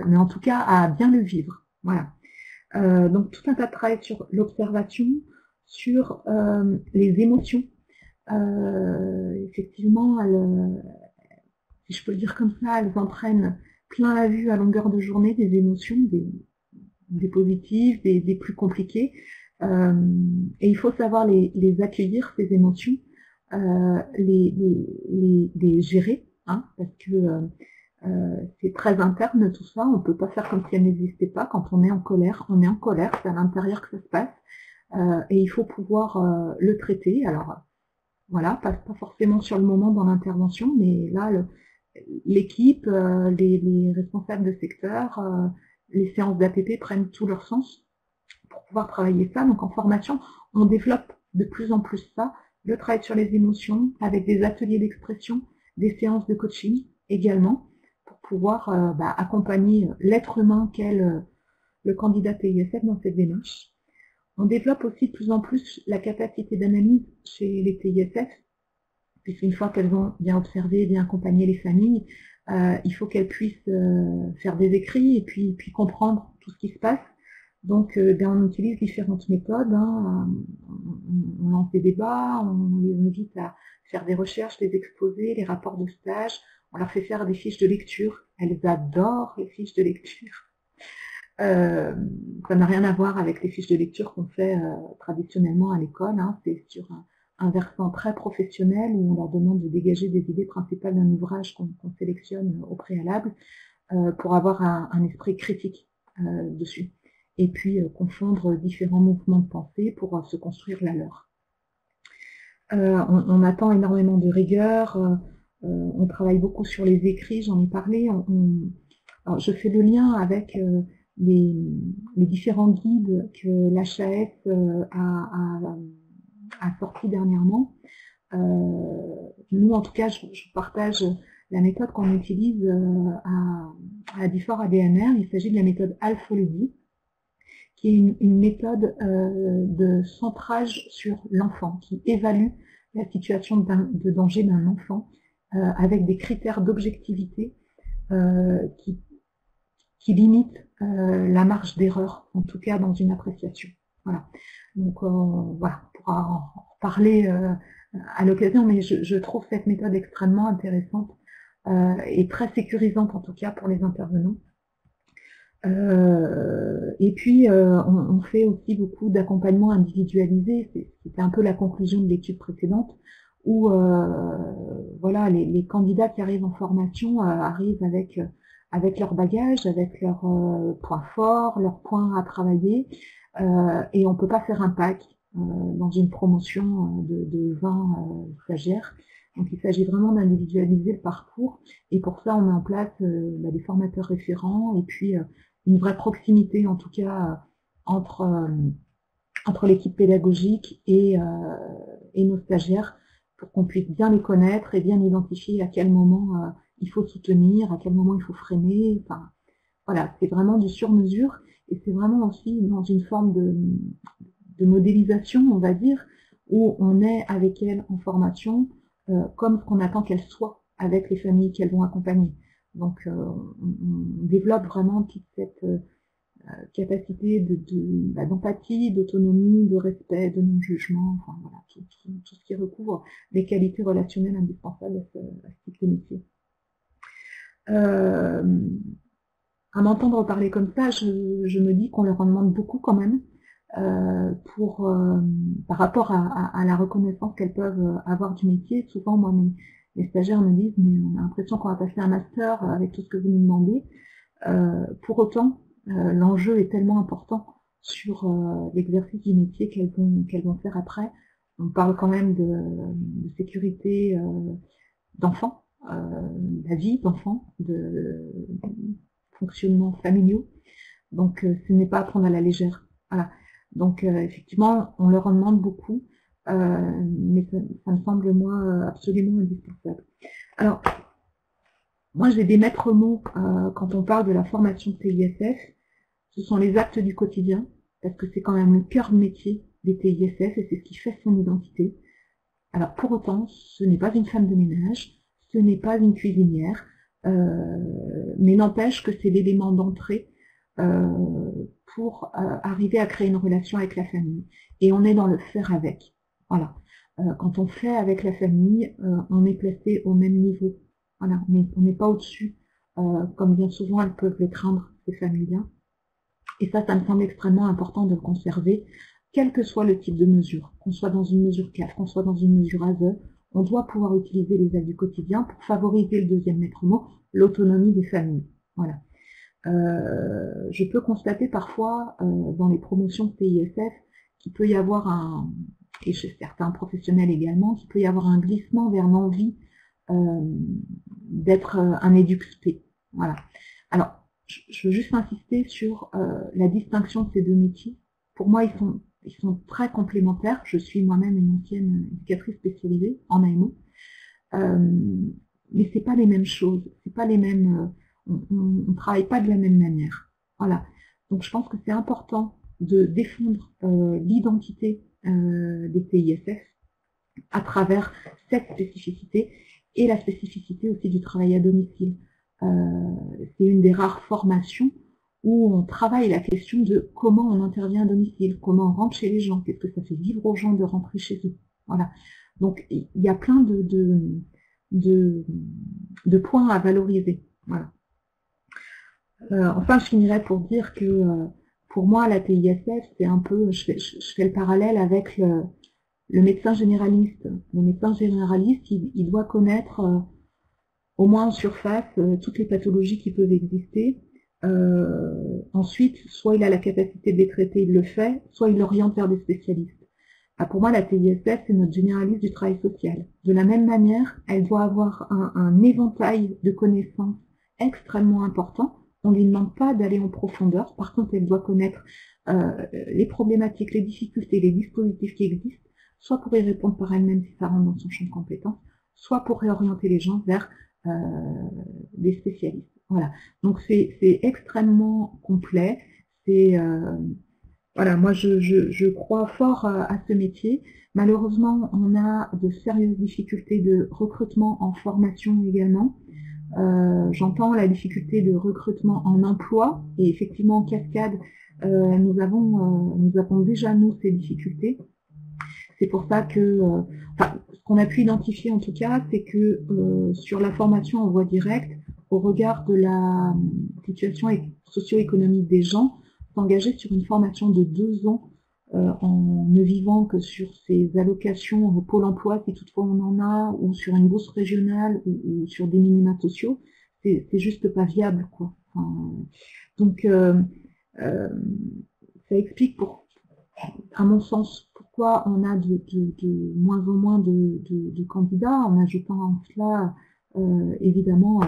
mais en tout cas à bien le vivre. Voilà. Donc tout un tas de travail sur l'observation, sur les émotions. Effectivement, si je peux le dire comme ça, elles entraînent plein la vue à longueur de journée des émotions, des positives, des plus compliquées. Et il faut savoir les accueillir, ces émotions, les gérer, parce que c'est très interne tout ça, on ne peut pas faire comme si elle n'existait pas. Quand on est en colère, c'est à l'intérieur que ça se passe, et il faut pouvoir le traiter. Alors voilà, pas forcément sur le moment dans l'intervention, mais là l'équipe, les responsables de secteur, les séances d'APP prennent tout leur sens pour pouvoir travailler ça. Donc en formation, on développe de plus en plus ça, le travail sur les émotions, avec des ateliers d'expression, des séances de coaching également, pour pouvoir accompagner l'être humain qu'est le candidat TISF dans cette démarche. On développe aussi de plus en plus la capacité d'analyse chez les TISF, puisqu'une fois qu'elles ont bien observé, bien accompagné les familles, il faut qu'elles puissent faire des écrits et puis comprendre tout ce qui se passe. Donc, on utilise différentes méthodes. On lance des débats, on les invite à faire des recherches, des exposés, les rapports de stage. On leur fait faire des fiches de lecture. Elles adorent les fiches de lecture. Ça n'a rien à voir avec les fiches de lecture qu'on fait traditionnellement à l'école. C'est sur un versant très professionnel où on leur demande de dégager des idées principales d'un ouvrage qu'on sélectionne au préalable pour avoir un esprit critique dessus. Et puis confondre différents mouvements de pensée pour se construire la leur. On attend énormément de rigueur, on travaille beaucoup sur les écrits, j'en ai parlé. Alors je fais le lien avec les différents guides que l'HAS a sortis dernièrement. Nous, en tout cas, je partage la méthode qu'on utilise à DIFOR ADMR. Il s'agit de la méthode Alpholody, qui est une méthode de centrage sur l'enfant, qui évalue la situation de danger d'un enfant avec des critères d'objectivité qui limitent la marge d'erreur, en tout cas dans une appréciation. Voilà. Donc voilà, on pourra en parler à l'occasion, mais je trouve cette méthode extrêmement intéressante et très sécurisante en tout cas pour les intervenants. Et puis on fait aussi beaucoup d'accompagnement individualisé. C'était un peu la conclusion de l'étude précédente, où voilà, les candidats qui arrivent en formation arrivent avec leur bagage, avec leurs points forts, leurs points à travailler, et on peut pas faire un pack dans une promotion de 20 stagiaires. Donc il s'agit vraiment d'individualiser le parcours, et pour ça on met en place des formateurs référents, et puis une vraie proximité en tout cas entre l'équipe pédagogique et nos stagiaires, pour qu'on puisse bien les connaître et bien identifier à quel moment il faut soutenir, à quel moment il faut freiner. Enfin, voilà, c'est vraiment du sur-mesure, et c'est vraiment aussi dans une forme de modélisation, on va dire, où on est avec elles en formation comme ce qu'on attend qu'elles soient avec les familles qu'elles vont accompagner. Donc on développe vraiment toute cette capacité d'empathie, d'autonomie, de respect, de non-jugement, enfin voilà, tout ce qui recouvre les qualités relationnelles indispensables à ce type de métier. À m'entendre parler comme ça, je me dis qu'on leur en demande beaucoup quand même, par rapport à la reconnaissance qu'elles peuvent avoir du métier. Souvent, moi, mes stagiaires me disent, mais on a l'impression qu'on va passer un master avec tout ce que vous nous demandez. Pour autant, l'enjeu est tellement important sur l'exercice du métier qu'elles vont faire après. On parle quand même de sécurité d'enfants, la vie d'enfants, de fonctionnements familiaux. Donc, ce n'est pas à prendre à la légère. Voilà. Donc, effectivement, on leur en demande beaucoup, mais ça me semble, moi, absolument indispensable. Alors, moi, j'ai des maîtres mots quand on parle de la formation de TISF. Ce sont les actes du quotidien, parce que c'est quand même le cœur de métier des TISF et c'est ce qui fait son identité. Alors, pour autant, ce n'est pas une femme de ménage, ce n'est pas une cuisinière, mais n'empêche que c'est l'élément d'entrée pour arriver à créer une relation avec la famille. Et on est dans le faire avec. Voilà. Quand on fait avec la famille, on est placé au même niveau. Voilà. On n'est pas au-dessus, comme bien souvent elles peuvent le craindre, ces familles-là. Et ça me semble extrêmement important de le conserver, quel que soit le type de mesure, qu'on soit dans une mesure CAF, qu'on soit dans une mesure ASE, on doit pouvoir utiliser les aides du quotidien pour favoriser le deuxième maître mot, l'autonomie des familles. Voilà. Je peux constater parfois dans les promotions de TISF qu'il peut y avoir et chez certains professionnels également, qu'il peut y avoir un glissement vers l'envie d'être un EduxP. Voilà. Alors, je veux juste insister sur la distinction de ces deux métiers. Pour moi, ils sont très complémentaires. Je suis moi-même une ancienne éducatrice spécialisée en AMO. Mais c'est pas les mêmes choses. C'est pas les mêmes. On travaille pas de la même manière. Voilà. Donc, je pense que c'est important de défendre l'identité des TISF à travers cette spécificité et la spécificité aussi du travail à domicile. C'est une des rares formations où on travaille la question de comment on intervient à domicile, comment on rentre chez les gens, qu'est-ce que ça fait vivre aux gens de rentrer chez eux. Voilà. Donc, il y a plein de points à valoriser. Voilà. Enfin, je finirai pour dire que pour moi, la TISF, c'est un peu, je fais le parallèle avec le médecin généraliste. Le médecin généraliste, il doit connaître au moins en surface toutes les pathologies qui peuvent exister. Ensuite, soit il a la capacité de les traiter, il le fait, soit il l'oriente vers des spécialistes. Pour moi, la TISF, c'est notre généraliste du travail social. De la même manière, elle doit avoir un éventail de connaissances extrêmement important. On ne lui demande pas d'aller en profondeur. Par contre, elle doit connaître les problématiques, les difficultés, les dispositifs qui existent, soit pour y répondre par elle-même si ça rentre dans son champ de compétences, soit pour réorienter les gens vers des spécialistes. Voilà. Donc c'est extrêmement complet. C'est voilà, moi je crois fort à ce métier. Malheureusement, on a de sérieuses difficultés de recrutement en formation également. J'entends la difficulté de recrutement en emploi et effectivement en cascade, nous avons déjà nous ces difficultés. C'est pour ça que, ce qu'on a pu identifier en tout cas, c'est que sur la formation en voie directe, au regard de la situation socio-économique des gens, s'engager sur une formation de 2 ans en ne vivant que sur ces allocations au Pôle emploi, si toutefois on en a, ou sur une bourse régionale, ou sur des minima sociaux, c'est juste pas viable, quoi. Enfin, donc, ça explique à mon sens, pourquoi on a de moins en moins de candidats, en ajoutant en cela, évidemment,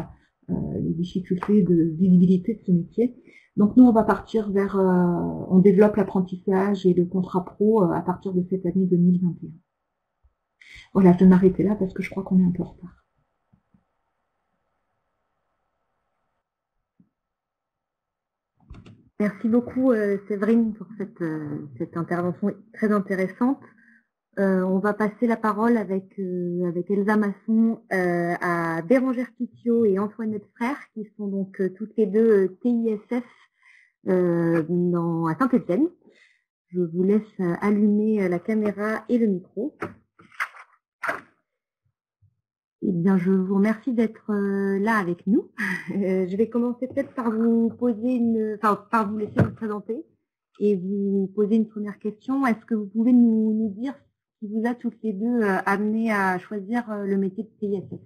les difficultés de visibilité de ce métier. Donc nous, on va partir vers, on développe l'apprentissage et le contrat pro à partir de cette année 2021. Voilà, je vais m'arrêter là parce que je crois qu'on est un peu en retard. Merci beaucoup Séverine pour cette intervention très intéressante. On va passer la parole avec Elsa Masson à Bérangère Pittiot et Antoinette Frère, qui sont donc toutes les deux TISF à Saint-Étienne. Je vous laisse allumer la caméra et le micro. Eh bien, je vous remercie d'être là avec nous. Je vais commencer peut-être par vous par vous laisser vous présenter et vous poser une première question. Est-ce que vous pouvez nous dire ce qui vous a toutes les deux amené à choisir le métier de TISF?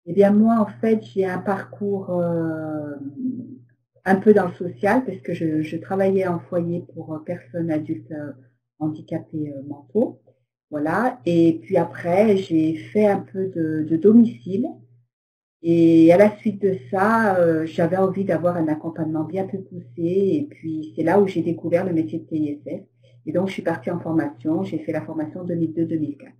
Eh bien, moi, en fait, j'ai un parcours un peu dans le social, parce que je travaillais en foyer pour personnes adultes handicapés mentaux. Voilà. Et puis après, j'ai fait un peu de domicile. Et à la suite de ça, j'avais envie d'avoir un accompagnement bien plus poussé. Et puis, c'est là où j'ai découvert le métier de TISF. Et donc, je suis partie en formation. J'ai fait la formation 2002-2004.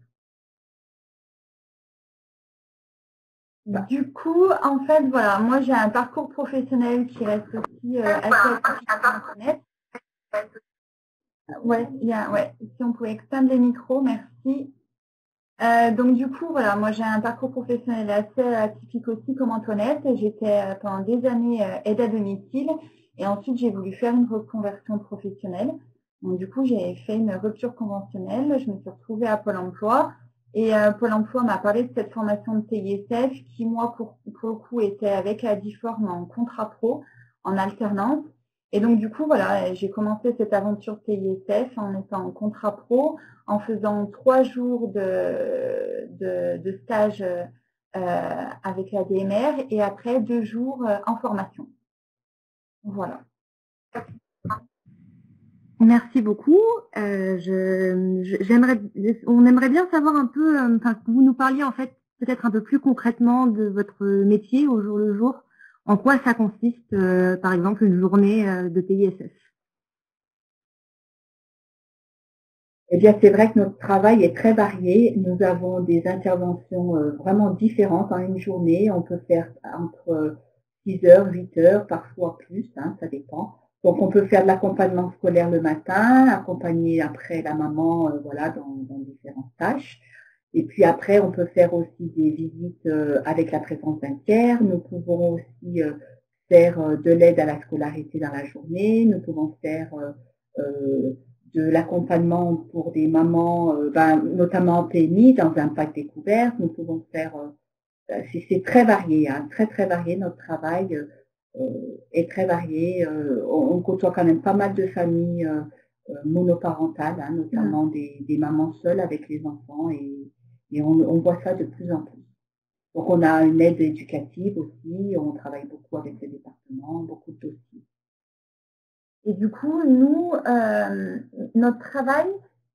Du coup, en fait, voilà, moi j'ai un parcours professionnel qui reste aussi assez atypique sur Internet. Ouais, si on pouvait extendre les micros, merci. Donc du coup, voilà, moi j'ai un parcours professionnel assez atypique aussi comme Antoinette. J'étais pendant des années aide à domicile et ensuite j'ai voulu faire une reconversion professionnelle. Donc du coup, j'ai fait une rupture conventionnelle. Je me suis retrouvée à Pôle emploi et Pôle emploi m'a parlé de cette formation de TISF qui, moi, pour le coup, était avec la DIFORM en contrat pro, en alternance. Et donc du coup, voilà, j'ai commencé cette aventure TISF en étant en contrat pro, en faisant 3 jours de stage avec la DMR et après 2 jours en formation. Voilà. Merci beaucoup. On aimerait bien savoir un peu, que vous nous parliez en fait peut-être un peu plus concrètement de votre métier au jour le jour. En quoi ça consiste, par exemple, une journée de TISF? Eh bien, c'est vrai que notre travail est très varié. Nous avons des interventions vraiment différentes en une journée. On peut faire entre 6 heures, 8 heures, parfois plus, ça dépend. Donc, on peut faire de l'accompagnement scolaire le matin, accompagner après la maman voilà, dans différentes tâches. Et puis après, on peut faire aussi des visites avec la présence d'un tiers. Nous pouvons aussi faire de l'aide à la scolarité dans la journée. Nous pouvons faire de l'accompagnement pour des mamans, notamment en PMI, dans un pack découverte. Nous pouvons faire, c'est très varié, très très varié. Notre travail est très varié. On côtoie quand même pas mal de familles monoparentales, notamment des mamans seules avec les enfants, et on voit ça de plus en plus. Donc on a une aide éducative aussi, on travaille beaucoup avec les départements, beaucoup de dossiers. Et du coup, nous, notre travail,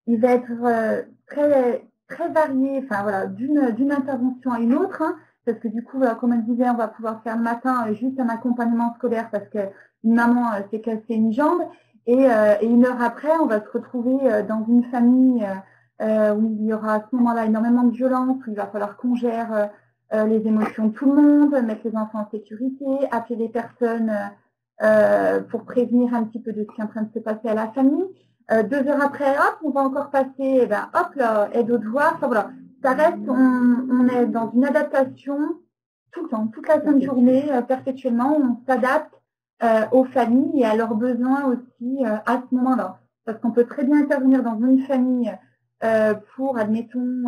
il va être très, très varié, enfin voilà, d'une intervention à une autre, parce que du coup, comme je disais, on va pouvoir faire le matin juste un accompagnement scolaire parce qu'une maman s'est cassé une jambe, et 1 heure après, on va se retrouver dans une famille où il y aura à ce moment-là énormément de violence, où il va falloir qu'on gère les émotions de tout le monde, mettre les enfants en sécurité, appeler les personnes pour prévenir un petit peu de ce qui est en train de se passer à la famille. 2 heures après, hop, on va encore passer, hop, là, aide aux devoirs. Enfin, voilà, ça reste, on est dans une adaptation tout le temps, toute la fin de journée, perpétuellement. On s'adapte aux familles et à leurs besoins aussi à ce moment-là. Parce qu'on peut très bien intervenir dans une famille pour, admettons,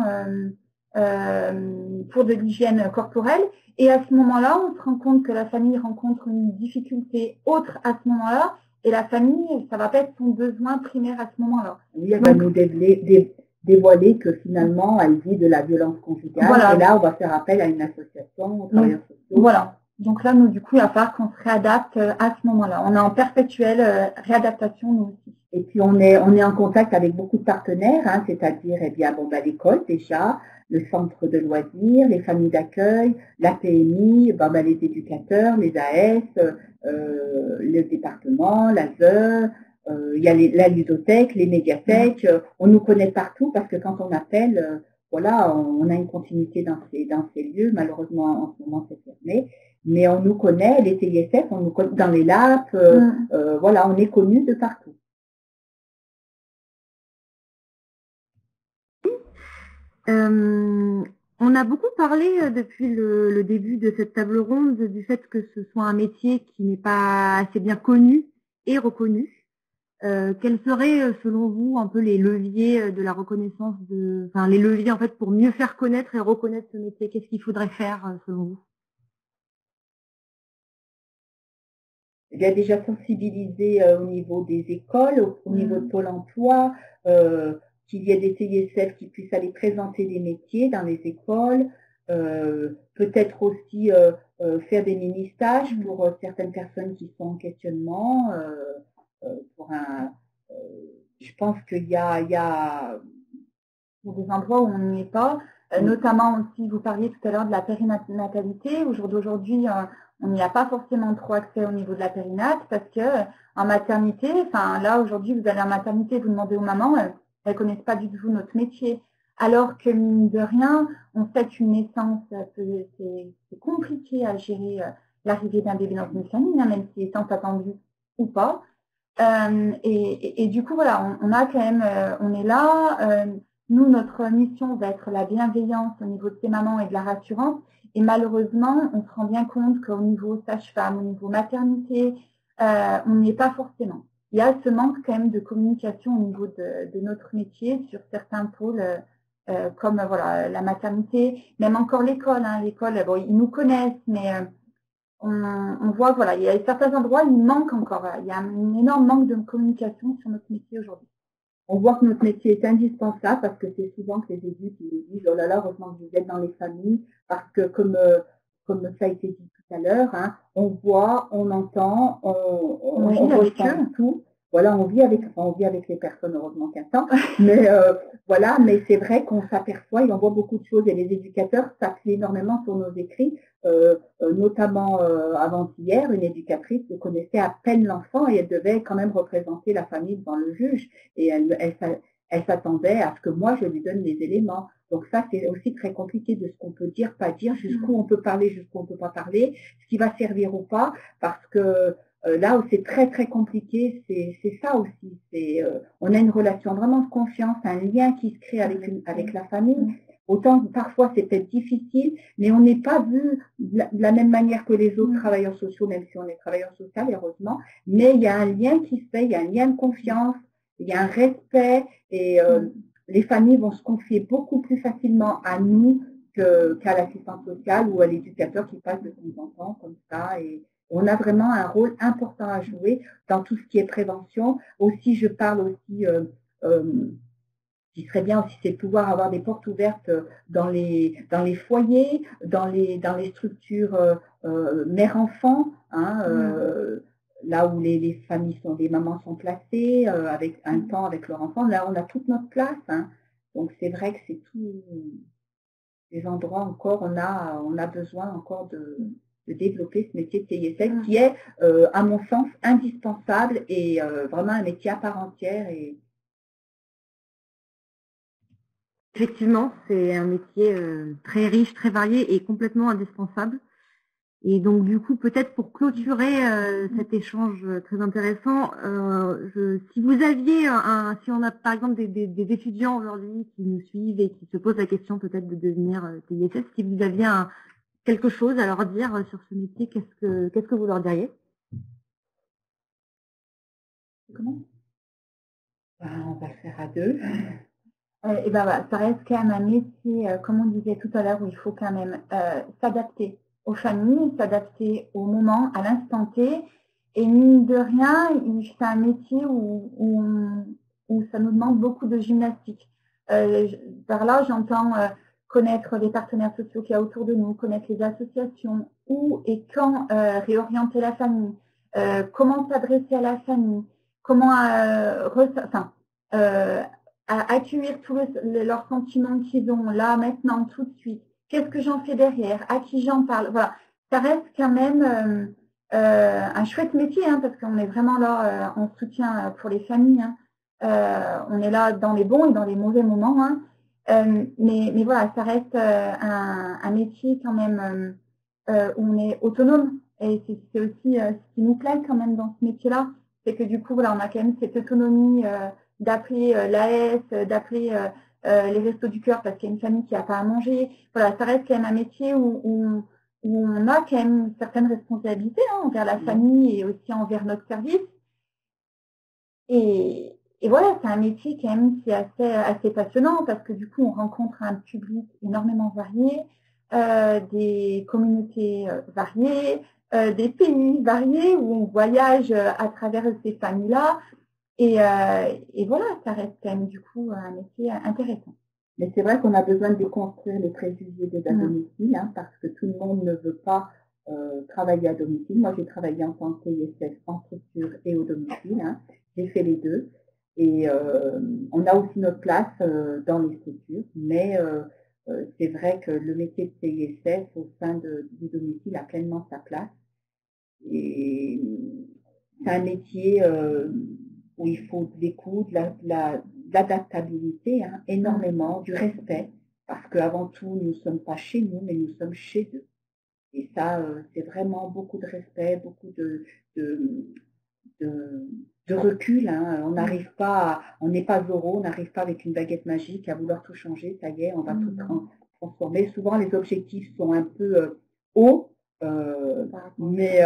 pour de l'hygiène corporelle. Et à ce moment-là, on se rend compte que la famille rencontre une difficulté autre à ce moment-là. Et la famille, ça va pas être son besoin primaire à ce moment-là. Oui, elle va nous dévoiler que finalement, elle vit de la violence conjugale. Voilà. Et là, on va faire appel à une association, aux travailleurs sociaux. Voilà. Donc là, nous, du coup, il va falloir qu'on se réadapte à ce moment-là. On est en perpétuelle réadaptation, nous aussi. Et puis, on est en contact avec beaucoup de partenaires, c'est-à-dire, l'école déjà, le centre de loisirs, les familles d'accueil, la PMI, les éducateurs, les AS, le département, l'ASE, il y a la ludothèque, les médiathèques. On nous connaît partout parce que quand on appelle, voilà, on a une continuité dans ces lieux. Malheureusement, en ce moment, c'est fermé. Mais on nous connaît, les TISF, on nous connaît dans les LAP, voilà, on est connus de partout. On a beaucoup parlé depuis le début de cette table ronde du fait que ce soit un métier qui n'est pas assez bien connu et reconnu. Quels seraient, selon vous, un peu les leviers de la reconnaissance enfin les leviers en fait pour mieux faire connaître et reconnaître ce métier? Qu'est-ce qu'il faudrait faire selon vous? Il y a déjà sensibilisé au niveau des écoles, au niveau de Pôle emploi, qu'il y ait des TISF qui puissent aller présenter des métiers dans les écoles, peut-être aussi faire des mini-stages pour certaines personnes qui sont en questionnement. Je pense qu'il y a des endroits où on n'y est pas, notamment aussi, vous parliez tout à l'heure de la périnatalité. Au jour d'aujourd'hui, on n'y a pas forcément trop accès au niveau de la périnate parce que en maternité, enfin là aujourd'hui vous allez en maternité, vous demandez aux mamans, elles connaissent pas du tout notre métier. Alors que mine de rien, on sait qu'une naissance, c'est compliqué à gérer l'arrivée d'un bébé dans une famille, hein, même si est tant attendu ou pas. Et du coup voilà, on a quand même, on est là. Nous, notre mission va être la bienveillance au niveau de ces mamans et de la rassurance. Et malheureusement, on se rend bien compte qu'au niveau sage-femme, au niveau maternité, on n'y est pas forcément. Il y a ce manque quand même de communication au niveau de notre métier sur certains pôles, comme voilà la maternité, même encore l'école. Hein. L'école, bon, ils nous connaissent, mais on voit voilà, il y a certains endroits, il manque encore. Il y a un énorme manque de communication sur notre métier aujourd'hui. On voit que notre métier est indispensable parce que c'est souvent que les élus qui nous disent « Oh là là, heureusement que vous êtes dans les familles » parce que comme ça a été dit tout à l'heure, hein, on voit, on entend, on ressent tout. Voilà, on vit avec les personnes, heureusement qu'un temps, mais voilà, mais c'est vrai qu'on s'aperçoit et on voit beaucoup de choses et les éducateurs s'appuient énormément sur nos écrits, notamment avant-hier, une éducatrice connaissait à peine l'enfant et elle devait quand même représenter la famille devant le juge et elle s'attendait à ce que moi je lui donne des éléments. Donc ça, c'est aussi très compliqué de ce qu'on peut dire, pas dire, jusqu'où on peut parler, jusqu'où on ne peut pas parler, ce qui va servir ou pas, parce que là où c'est très très compliqué, c'est ça aussi. On a une relation vraiment de confiance, un lien qui se crée avec la famille. Autant parfois c'est peut-être difficile, mais on n'est pas vu de la même manière que les autres travailleurs sociaux, même si on est travailleur social, heureusement. Mais il y a un lien qui se fait, il y a un lien de confiance, il y a un respect et les familles vont se confier beaucoup plus facilement à nous qu'à l'assistante sociale ou à l'éducateur qui passe de temps en temps comme ça. Et on a vraiment un rôle important à jouer dans tout ce qui est prévention. Aussi, je parle aussi, qui serait bien aussi, c'est de pouvoir avoir des portes ouvertes dans les foyers, dans les structures mère-enfant, hein, là où les familles les mamans sont placées avec un temps avec leur enfant. Là, on a toute notre place. Hein. Donc, c'est vrai que c'est tous les endroits encore, on a besoin encore de développer ce métier de TISF qui est, à mon sens, indispensable et vraiment un métier à part entière. Et effectivement, c'est un métier très riche, très varié et complètement indispensable. Et donc du coup, peut-être pour clôturer cet échange très intéressant, si vous aviez si on a par exemple des étudiants aujourd'hui qui nous suivent et qui se posent la question peut-être de devenir TISF, si vous aviez quelque chose à leur dire sur ce métier, qu'est-ce que vous leur diriez? Comment? On va le faire à deux. Et ben voilà, ça reste quand même un métier, comme on disait tout à l'heure, où il faut quand même s'adapter aux familles, s'adapter au moment, à l'instant T. Et mine de rien, c'est un métier où ça nous demande beaucoup de gymnastique. Par là, j'entends connaître les partenaires sociaux qu'il y a autour de nous, connaître les associations, où et quand réorienter la famille, comment s'adresser à la famille, comment accueillir tous leurs sentiments qu'ils ont là, maintenant, tout de suite. Qu'est-ce que j'en fais derrière? À qui j'en parle? Voilà. Ça reste quand même un chouette métier, hein, parce qu'on est vraiment là en soutien pour les familles. Hein. On est là dans les bons et dans les mauvais moments. Hein. Mais voilà, ça reste un métier quand même où on est autonome. Et c'est aussi ce qui nous plaît quand même dans ce métier-là. C'est que du coup, voilà, on a quand même cette autonomie d'appeler l'AS, d'appeler les restos du cœur parce qu'il y a une famille qui n'a pas à manger. Voilà, ça reste quand même un métier où on a quand même certaines responsabilités envers la famille et aussi envers notre service. Et voilà, c'est un métier quand même qui est assez passionnant parce que du coup, on rencontre un public énormément varié, des communautés variées, des pays variés où on voyage à travers ces familles-là. Et voilà, ça reste quand même du coup un métier intéressant. Mais c'est vrai qu'on a besoin de déconstruire les préjugés des à domicile, parce que tout le monde ne veut pas travailler à domicile. Moi, j'ai travaillé en tant que TISF en structure et au domicile. J'ai fait les deux. Et on a aussi notre place dans les structures, mais c'est vrai que le métier de TISF au sein du domicile a pleinement sa place. Et c'est un métier où il faut de l'écoute, de l'adaptabilité, énormément, du respect, parce qu'avant tout, nous ne sommes pas chez nous, mais nous sommes chez eux. Et ça, c'est vraiment beaucoup de respect, beaucoup de recul. On n'arrive pas, on n'est pas Zorro, on n'arrive pas avec une baguette magique à vouloir tout changer, ça y est, on va tout transformer. Souvent, les objectifs sont un peu hauts, mais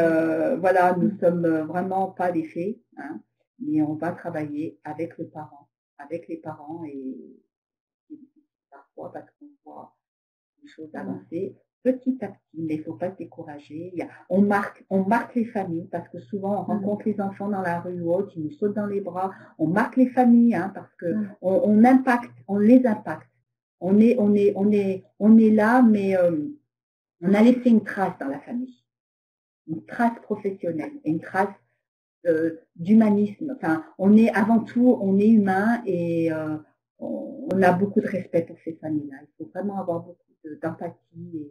voilà, nous ne sommes vraiment pas des fées, mais on va travailler avec les parents et parfois parce qu'on voit les choses avancer petit à petit, mais il ne faut pas se décourager. On marque les familles parce que souvent on rencontre les enfants dans la rue ou autre, ils nous sautent dans les bras. On marque les familles parce que on les impacte. On est là, mais on a laissé une trace dans la famille, une trace professionnelle, une trace d'humanisme. Enfin, avant tout, on est humain et on a beaucoup de respect pour ces familles-là. Il faut vraiment avoir beaucoup d'empathie.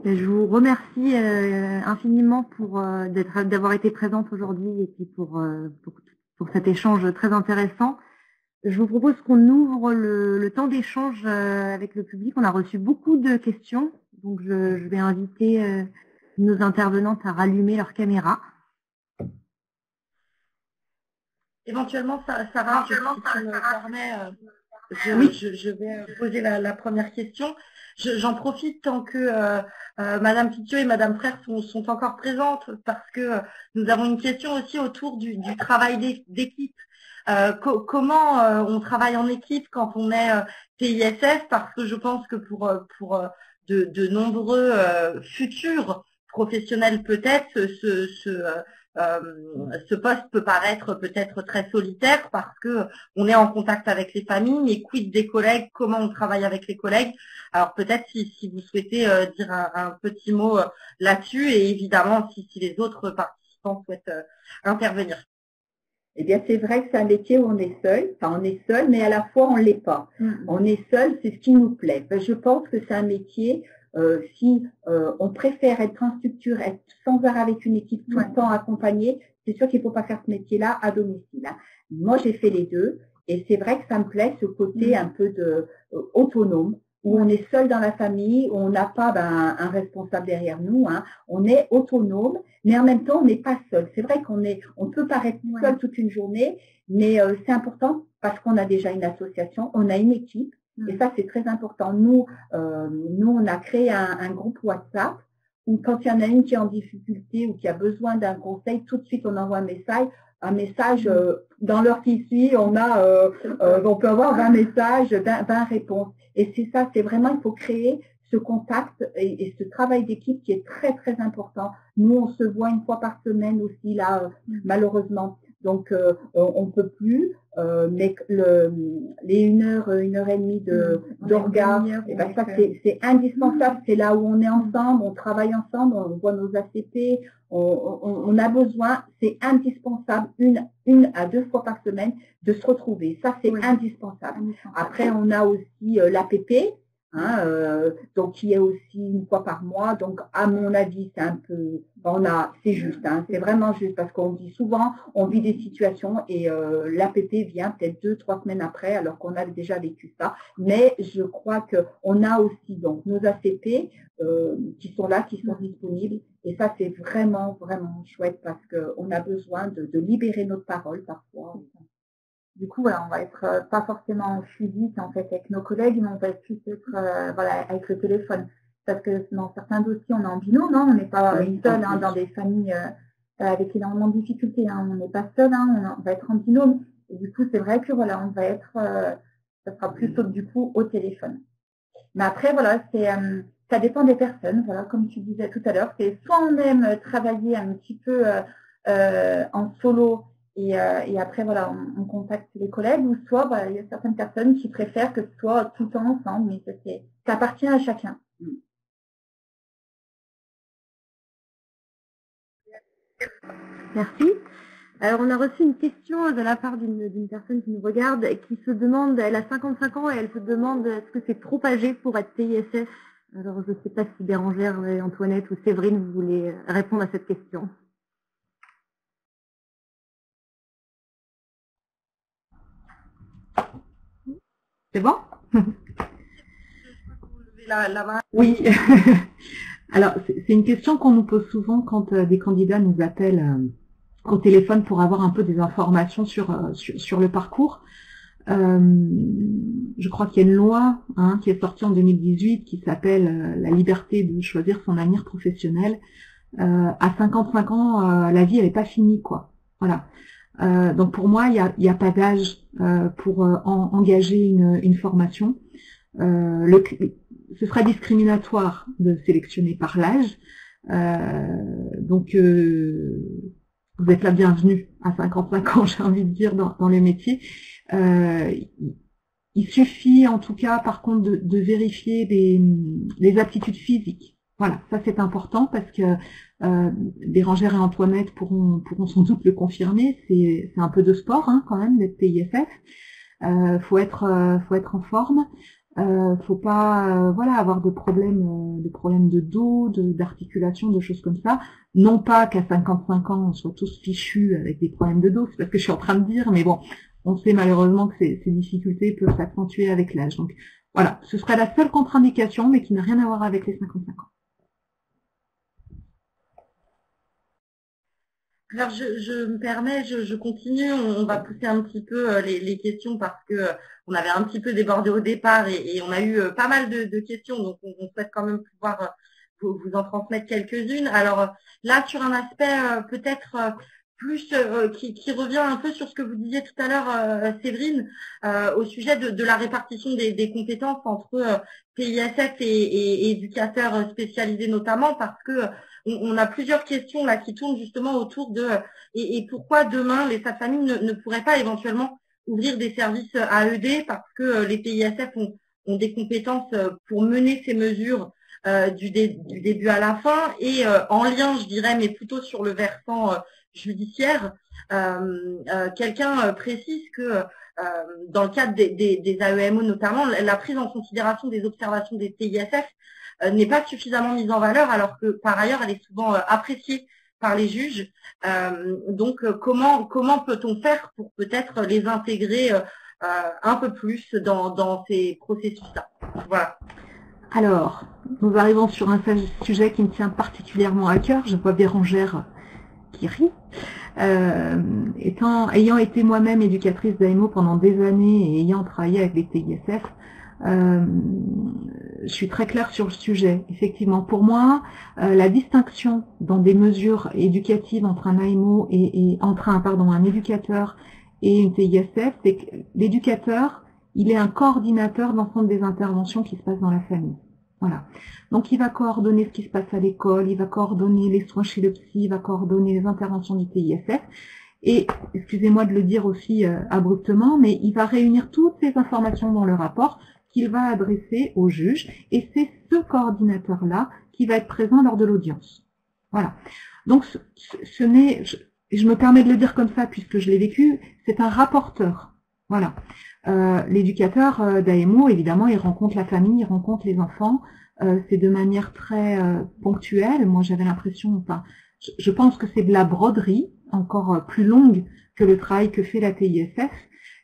Je vous remercie infiniment d'avoir été présente aujourd'hui et puis pour cet échange très intéressant. Je vous propose qu'on ouvre le temps d'échange avec le public. On a reçu beaucoup de questions, donc je vais inviter nos intervenantes à rallumer leur caméra. Éventuellement, Sarah, si tu me permets, je vais poser la première question. J'en profite tant que Madame Pitio et Madame Frère sont encore présentes parce que nous avons une question aussi autour du travail d'équipe. Comment on travaille en équipe quand on est TISF, parce que je pense que pour de nombreux futurs professionnels peut-être, ce poste peut paraître peut-être très solitaire parce que on est en contact avec les familles, mais quid des collègues, comment on travaille avec les collègues. Alors peut-être si vous souhaitez dire un petit mot là-dessus, et évidemment si les autres participants souhaitent intervenir. Eh bien, c'est vrai que c'est un métier où on est seul, mais à la fois on ne l'est pas. On est seul, c'est ce qui nous plaît. Je pense que c'est un métier, si on préfère être en structure, être sans arrêt avec une équipe tout le temps accompagnée, c'est sûr qu'il ne faut pas faire ce métier-là à domicile. Moi, j'ai fait les deux, et c'est vrai que ça me plaît, ce côté un peu autonome, où on est seul dans la famille, où on n'a pas un responsable derrière nous, on est autonome, mais en même temps, on n'est pas seul. C'est vrai on peut paraître seul toute une journée, mais c'est important parce qu'on a déjà une association, on a une équipe, et ça, c'est très important. Nous, on a créé un groupe WhatsApp, où quand il y en a une qui est en difficulté ou qui a besoin d'un conseil, tout de suite, on envoie un message dans l'heure qui suit, on peut avoir 20 messages, 20 réponses. Et c'est ça, c'est vraiment, il faut créer ce contact et ce travail d'équipe qui est très, très important. Nous, on se voit une fois par semaine aussi, là, malheureusement. Donc, on ne peut plus, mais les 1 heure et demie d'orga, ça, c'est indispensable. C'est là où on est ensemble, on travaille ensemble, on voit nos ACP, on a besoin, c'est indispensable, une à 2 fois par semaine, de se retrouver. Ça, c'est indispensable. Après, on a aussi l'APP. Hein, donc qui est aussi une fois par mois. Donc à mon avis, c'est un peu, c'est juste, hein, c'est vraiment juste parce qu'on dit souvent, on vit des situations et l'APP vient peut-être 2-3 semaines après, alors qu'on a déjà vécu ça. Mais je crois que on a aussi donc nos ACP qui sont là, qui sont disponibles. Et ça, c'est vraiment, vraiment chouette parce qu'on a besoin de libérer notre parole parfois. Du coup, voilà, on va être pas forcément physique en fait avec nos collègues, mais on va plus être voilà, avec le téléphone. Parce que dans certains dossiers, on est en binôme, hein, on n'est pas seul hein, dans des familles avec énormément de difficultés. Hein, on n'est pas seul, hein, on va être en binôme. Et du coup, c'est vrai que voilà, on va être, ça sera plus du coup au téléphone. Mais après, voilà, ça dépend des personnes. Voilà, comme tu disais tout à l'heure, c'est soit on aime travailler un petit peu en solo. Et après, voilà, on contacte les collègues, ou soit voilà, il y a certaines personnes qui préfèrent que ce soit tout le temps ensemble, mais ça appartient à chacun. Merci. Alors, on a reçu une question de la part d'une personne qui nous regarde, qui se demande, elle a 55 ans et elle se demande est-ce que c'est trop âgé pour être TISF. Alors, je ne sais pas si Bérangère, Antoinette ou Séverine, vous voulez répondre à cette question. C'est bon? Oui. Alors, c'est une question qu'on nous pose souvent quand des candidats nous appellent au téléphone pour avoir un peu des informations sur le parcours. Je crois qu'il y a une loi qui est sortie en 2018 qui s'appelle la liberté de choisir son avenir professionnel. À 55 ans, la vie elle n'est pas finie, quoi. Voilà. Donc pour moi, il y a pas d'âge pour engager une formation. Ce serait discriminatoire de sélectionner par l'âge. Donc vous êtes la bienvenue à 55 ans, j'ai envie de dire, dans le métier. Il suffit en tout cas par contre de vérifier les aptitudes physiques. Voilà, ça c'est important parce que Bérangère et Antoinette pourront sans doute le confirmer. C'est un peu de sport quand même d'être TISF. Faut être en forme. Faut pas voilà avoir de problèmes de dos, d'articulation, de choses comme ça. Non pas qu'à 55 ans on soit tous fichus avec des problèmes de dos, c'est pas ce que je suis en train de dire, mais bon, on sait malheureusement que ces difficultés peuvent s'accentuer avec l'âge. Donc voilà, ce serait la seule contre-indication, mais qui n'a rien à voir avec les 55 ans. Alors je me permets, je continue, on va pousser un petit peu les questions parce que on avait un petit peu débordé au départ et on a eu pas mal de questions, donc on souhaite quand même pouvoir vous en transmettre quelques-unes. Alors là, sur un aspect peut-être plus qui revient un peu sur ce que vous disiez tout à l'heure, Séverine, au sujet de la répartition des compétences entre PISF et éducateurs spécialisés notamment, parce que on a plusieurs questions là qui tournent justement autour de et pourquoi demain les sages-familles ne pourraient pas éventuellement ouvrir des services AED parce que les PISF ont des compétences pour mener ces mesures du début à la fin et en lien, je dirais, mais plutôt sur le versant judiciaire. Quelqu'un précise que dans le cadre des AEMO notamment, la prise en considération des observations des PISF n'est pas suffisamment mise en valeur alors que par ailleurs elle est souvent appréciée par les juges. Donc comment peut-on faire pour peut-être les intégrer un peu plus dans ces processus-là? Voilà. Alors, nous arrivons sur un sujet qui me tient particulièrement à cœur. Je vois Bérangère qui rit. Ayant été moi-même éducatrice d'AEMO pendant des années et ayant travaillé avec les TISF, je suis très claire sur le sujet. Effectivement, pour moi, la distinction dans des mesures éducatives entre un AEMO et entre un éducateur et une TISF, c'est que l'éducateur, il est un coordinateur d'ensemble des interventions qui se passent dans la famille. Voilà. Donc il va coordonner ce qui se passe à l'école, il va coordonner les soins chez le psy, il va coordonner les interventions du TISF. Et, excusez-moi de le dire aussi abruptement, mais il va réunir toutes ces informations dans le rapport qu'il va adresser au juge, et c'est ce coordinateur-là qui va être présent lors de l'audience. Voilà. Donc ce n'est, je me permets de le dire comme ça puisque je l'ai vécu, c'est un rapporteur. Voilà. L'éducateur d'AMO, évidemment, il rencontre la famille, il rencontre les enfants. C'est de manière très ponctuelle. Moi, j'avais l'impression, enfin, je pense que c'est de la broderie, encore plus longue que le travail que fait la TISF.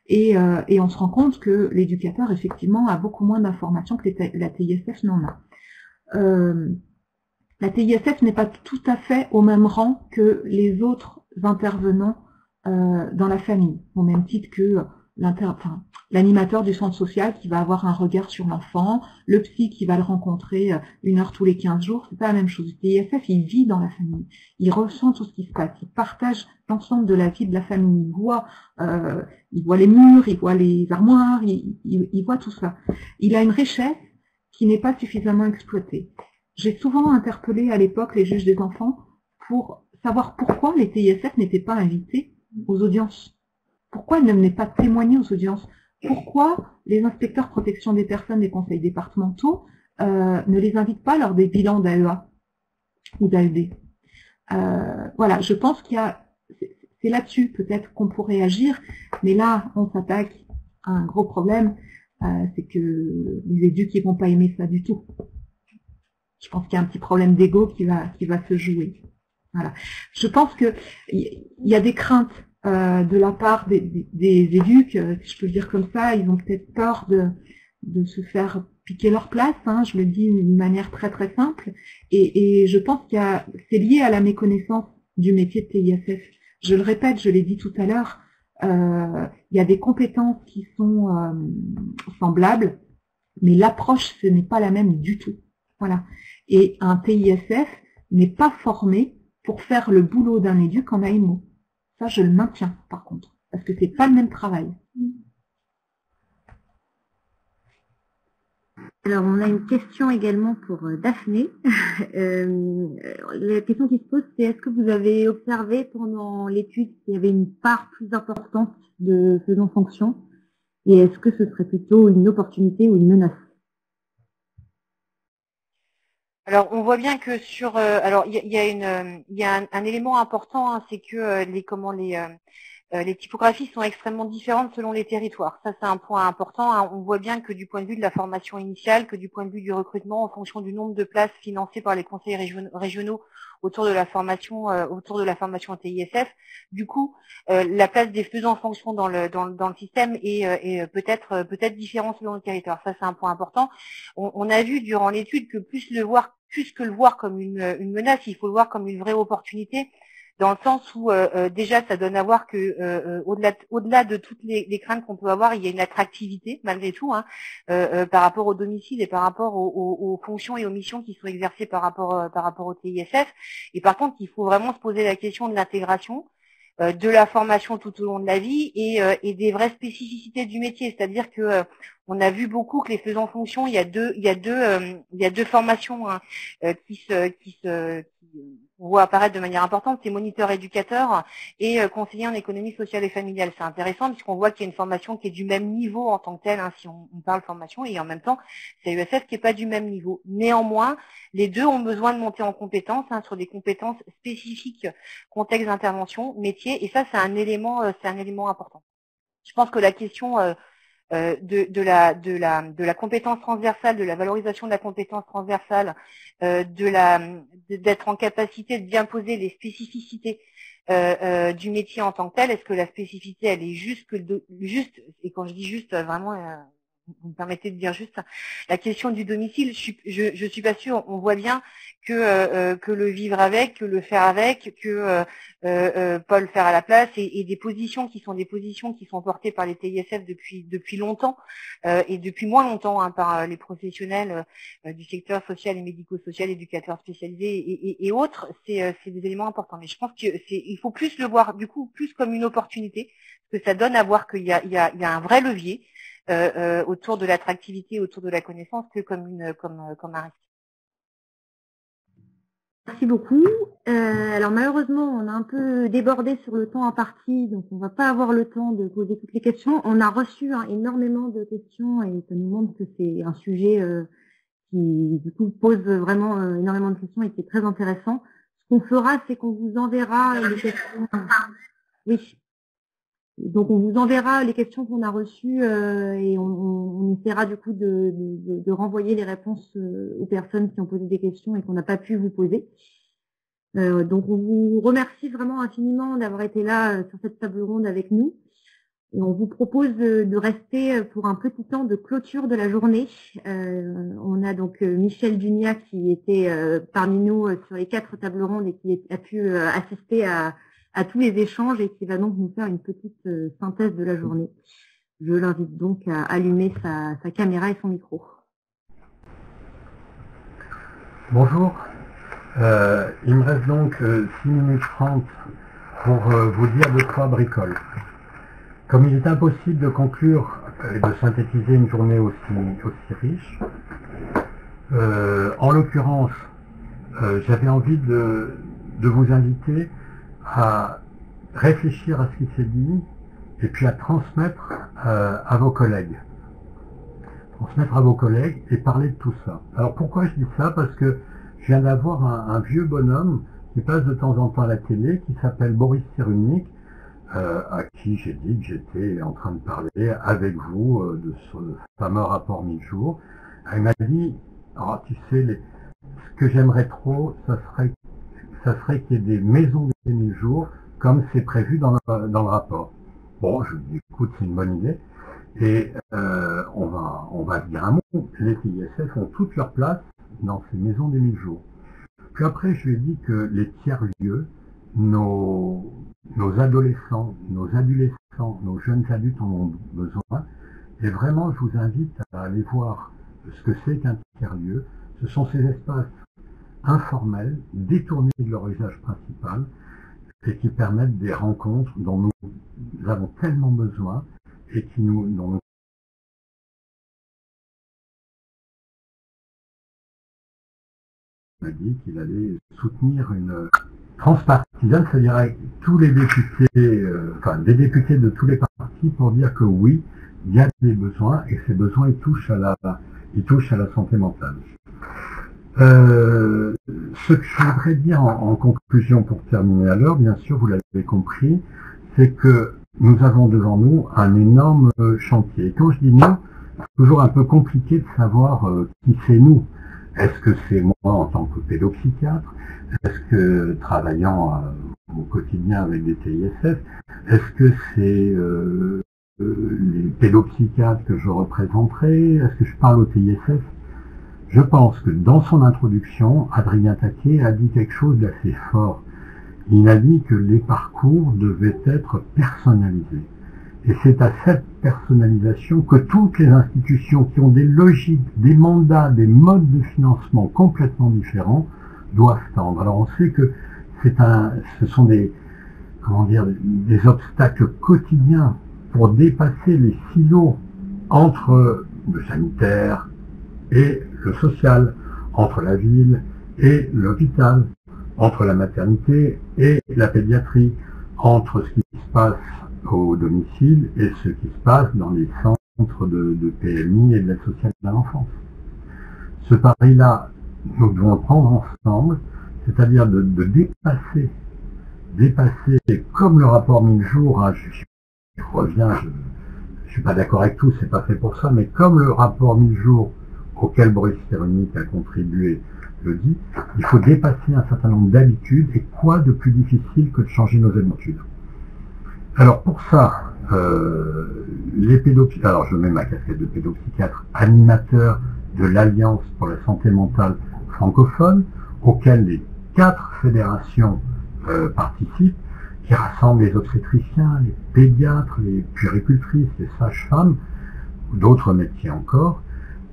Et on se rend compte que l'éducateur, effectivement, a beaucoup moins d'informations que la TISF n'en a. La TISF n'est pas tout à fait au même rang que les autres intervenants dans la famille, au même titre que l'animateur du centre social qui va avoir un regard sur l'enfant, le psy qui va le rencontrer 1 heure tous les 15 jours, c'est pas la même chose. Le TISF, il vit dans la famille, il ressent tout ce qui se passe, il partage l'ensemble de la vie de la famille, il voit les murs, il voit les armoires, il voit tout ça. Il a une richesse qui n'est pas suffisamment exploitée. J'ai souvent interpellé à l'époque les juges des enfants pour savoir pourquoi les TISF n'étaient pas invités aux audiences. Pourquoi ils ne venaient pas témoigner aux audiences? Pourquoi les inspecteurs protection des personnes des conseils départementaux ne les invitent pas lors des bilans d'AEA ou d'AED? Voilà, je pense qu'il y a, c'est là-dessus peut-être qu'on pourrait agir, mais là on s'attaque à un gros problème, c'est que les éducs ne vont pas aimer ça du tout. Je pense qu'il y a un petit problème d'ego qui va se jouer. Voilà. Je pense que il y a des craintes de la part des éducs, si je peux le dire comme ça. Ils ont peut-être peur de se faire piquer leur place. Hein, je le dis d'une manière très très simple. Et je pense qu'il y a, c'est lié à la méconnaissance du métier de TISF. Je le répète, je l'ai dit tout à l'heure. Il y a des compétences qui sont semblables, mais l'approche ce n'est pas la même du tout. Voilà. Et un TISF n'est pas formé pour faire le boulot d'un éduc en AMO. Ça, je le maintiens, par contre, parce que c'est pas le même travail. Alors, on a une question également pour Daphné. La question qui se pose, c'est est-ce que vous avez observé pendant l'étude qu'il y avait une part plus importante de faisant fonction, et est-ce que ce serait plutôt une opportunité ou une menace? Alors, on voit bien que sur, alors il y a un élément important, hein, c'est que les typographies sont extrêmement différentes selon les territoires. Ça, c'est un point important. Hein. On voit bien que du point de vue de la formation initiale, que du point de vue du recrutement, en fonction du nombre de places financées par les conseils régionaux autour de la formation TISF, du coup, la place des faisans en fonction dans le système est peut-être différente selon le territoire. Ça, c'est un point important. On a vu durant l'étude que plus que le voir comme une menace, il faut le voir comme une vraie opportunité, dans le sens où déjà ça donne à voir que au-delà de toutes les craintes qu'on peut avoir, il y a une attractivité malgré tout, hein, par rapport au domicile et par rapport aux fonctions et aux missions qui sont exercées par rapport au TISF. Et par contre, il faut vraiment se poser la question de l'intégration, de la formation tout au long de la vie et des vraies spécificités du métier. C'est-à-dire que on a vu beaucoup que les faisans fonction, il y a deux formations, hein, on voit apparaître de manière importante, c'est moniteur éducateur et conseiller en économie sociale et familiale. C'est intéressant puisqu'on voit qu'il y a une formation qui est du même niveau en tant que telle, hein, si on parle formation, et en même temps, c'est USF qui n'est pas du même niveau. Néanmoins, les deux ont besoin de monter en compétences, hein, sur des compétences spécifiques, contexte d'intervention, métier, et ça, c'est un élément important. Je pense que la question de la compétence transversale, de la valorisation de la compétence transversale, d'être en capacité de bien poser les spécificités du métier en tant que tel. Est-ce que la spécificité elle est juste, et quand je dis juste, vraiment, vous me permettez de dire juste, la question du domicile, je suis pas sûre. On voit bien que le vivre avec, que le faire avec, que pas le faire à la place, et des positions qui sont portées par les TISF depuis longtemps, et depuis moins longtemps, hein, par les professionnels du secteur social et médico-social, éducateurs spécialisés et autres. C'est des éléments importants. Mais je pense qu'il faut plus le voir du coup plus comme une opportunité, parce que ça donne à voir qu'il y a un vrai levier autour de l'attractivité, autour de la connaissance, que comme un risque. Merci beaucoup. Alors malheureusement, on a un peu débordé sur le temps imparti, donc on va pas avoir le temps de poser toutes les questions. On a reçu énormément de questions et ça nous montre que c'est un sujet qui du coup pose vraiment énormément de questions et qui est très intéressant. Ce qu'on fera, c'est qu'on vous enverra les questions. Oui. Donc on vous enverra les questions qu'on a reçues et on essaiera du coup de renvoyer les réponses aux personnes qui ont posé des questions et qu'on n'a pas pu vous poser. Donc on vous remercie vraiment infiniment d'avoir été là sur cette table ronde avec nous. Et on vous propose de rester pour un petit temps de clôture de la journée. On a donc Michel Dunia qui était parmi nous sur les 4 tables rondes et qui a pu assister à tous les échanges et qui va donc nous faire une petite synthèse de la journée. Je l'invite donc à allumer sa caméra et son micro. Bonjour. Il me reste donc 6 minutes 30 pour vous dire de quoi bricole. Comme il est impossible de conclure et de synthétiser une journée aussi riche, en l'occurrence, j'avais envie de vous inviter à réfléchir à ce qui s'est dit et puis à transmettre à vos collègues. Transmettre à vos collègues et parler de tout ça. Alors pourquoi je dis ça? Parce que je viens d'avoir un vieux bonhomme qui passe de temps en temps à la télé, qui s'appelle Boris Cyrulnik, à qui j'ai dit que j'étais en train de parler avec vous de ce fameux rapport 1000 jours. Il m'a dit, oh, tu sais, ce que j'aimerais trop, ça serait qu'il y ait des maisons des 1000 jours, comme c'est prévu dans le rapport. Bon, je lui dis, écoute, c'est une bonne idée. Et on va se dire un mot, les TISF ont toute leur place dans ces maisons des 1000 jours. Puis après, je lui ai dit que les tiers-lieux, nos adolescents, nos adolescents, nos jeunes adultes en ont besoin. Et vraiment, je vous invite à aller voir ce que c'est qu'un tiers-lieu. Ce sont ces espaces informels, détournés de leur usage principal, et qui permettent des rencontres dont nous avons tellement besoin et dont nous a dit qu'il allait soutenir une transpartisane, c'est-à-dire avec tous les députés, des députés de tous les partis pour dire que oui, il y a des besoins et ces besoins ils touchent à la santé mentale. Ce que je voudrais dire en conclusion pour terminer à l'heure, bien sûr, vous l'avez compris, c'est que nous avons devant nous un énorme chantier. Et quand je dis nous, c'est toujours un peu compliqué de savoir qui c'est nous. Est-ce que c'est moi en tant que pédopsychiatre? Est-ce que travaillant au quotidien avec des TISF? Est-ce que c'est les pédopsychiatres que je représenterai? Est-ce que je parle au TISF? Je pense que dans son introduction, Adrien Taquet a dit quelque chose d'assez fort. Il a dit que les parcours devaient être personnalisés. Et c'est à cette personnalisation que toutes les institutions qui ont des logiques, des mandats, des modes de financement complètement différents doivent tendre. Alors on sait que ce sont des obstacles quotidiens pour dépasser les silos entre le sanitaire et le social, entre la ville et l'hôpital, entre la maternité et la pédiatrie, entre ce qui se passe au domicile et ce qui se passe dans les centres de PMI et de l'aide sociale à l'enfance. Ce pari-là, nous devons le prendre ensemble, c'est-à-dire de dépasser comme le rapport 1000 jours, hein, je reviens, je suis pas d'accord avec tout, c'est pas fait pour ça, mais comme le rapport 1000 jours auquel Boris Cyrulnik a contribué le dit, il faut dépasser un certain nombre d'habitudes, et quoi de plus difficile que de changer nos habitudes. Alors pour ça, les pédopsychiatres, alors je mets ma casquette de pédopsychiatre, animateur de l'Alliance pour la santé mentale francophone, auquel les 4 fédérations participent, qui rassemblent les obstétriciens, les pédiatres, les puéricultrices, les sages-femmes, ou d'autres métiers encore,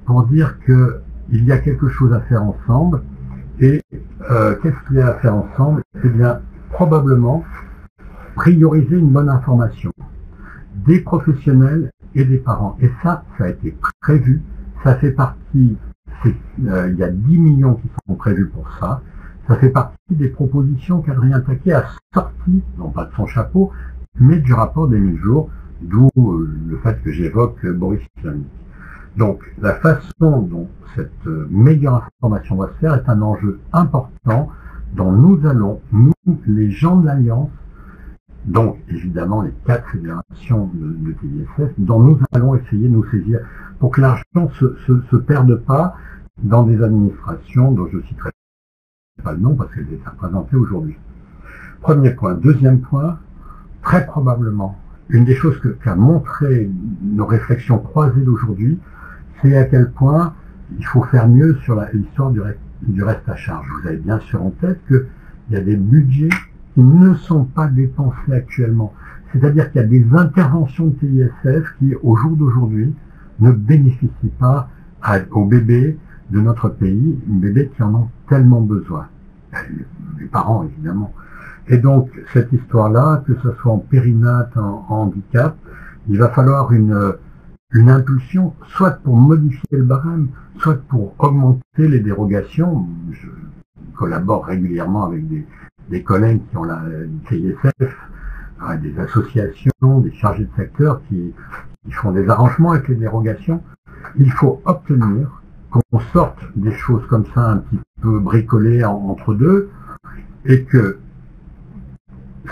pour dire qu'il y a quelque chose à faire ensemble. Et qu'est-ce qu'il y a à faire ensemble? Eh bien, probablement prioriser une bonne information des professionnels et des parents. Et ça a été prévu, ça fait partie, il y a 10 millions qui sont prévus pour ça, ça fait partie des propositions qu'Adrien Taquet a sorties, non pas de son chapeau, mais du rapport des 1000 jours, d'où le fait que j'évoque Boris Cyrulnik. Donc, la façon dont cette meilleure information va se faire est un enjeu important dont nous allons, nous, les gens de l'Alliance, donc évidemment les 4 fédérations de TISF, dont nous allons essayer de nous saisir pour que l'argent se perde pas dans des administrations dont je ne citerai pas le nom parce qu'elles étaient représentées aujourd'hui. Premier point. Deuxième point, très probablement, une des choses qu'a montré nos réflexions croisées d'aujourd'hui, c'est à quel point il faut faire mieux sur l'histoire du reste à charge. Vous avez bien sûr en tête qu'il y a des budgets qui ne sont pas dépensés actuellement. C'est-à-dire qu'il y a des interventions de TISF qui, au jour d'aujourd'hui, ne bénéficient pas aux bébés de notre pays, bébés qui en ont tellement besoin. Les parents, évidemment. Et donc, cette histoire-là, que ce soit en périnate, en handicap, il va falloir une impulsion, soit pour modifier le barème, soit pour augmenter les dérogations. Je collabore régulièrement avec des collègues qui ont la TISF, des associations, des chargés de secteur qui font des arrangements avec les dérogations. Il faut obtenir qu'on sorte des choses comme ça un petit peu bricolées entre deux et que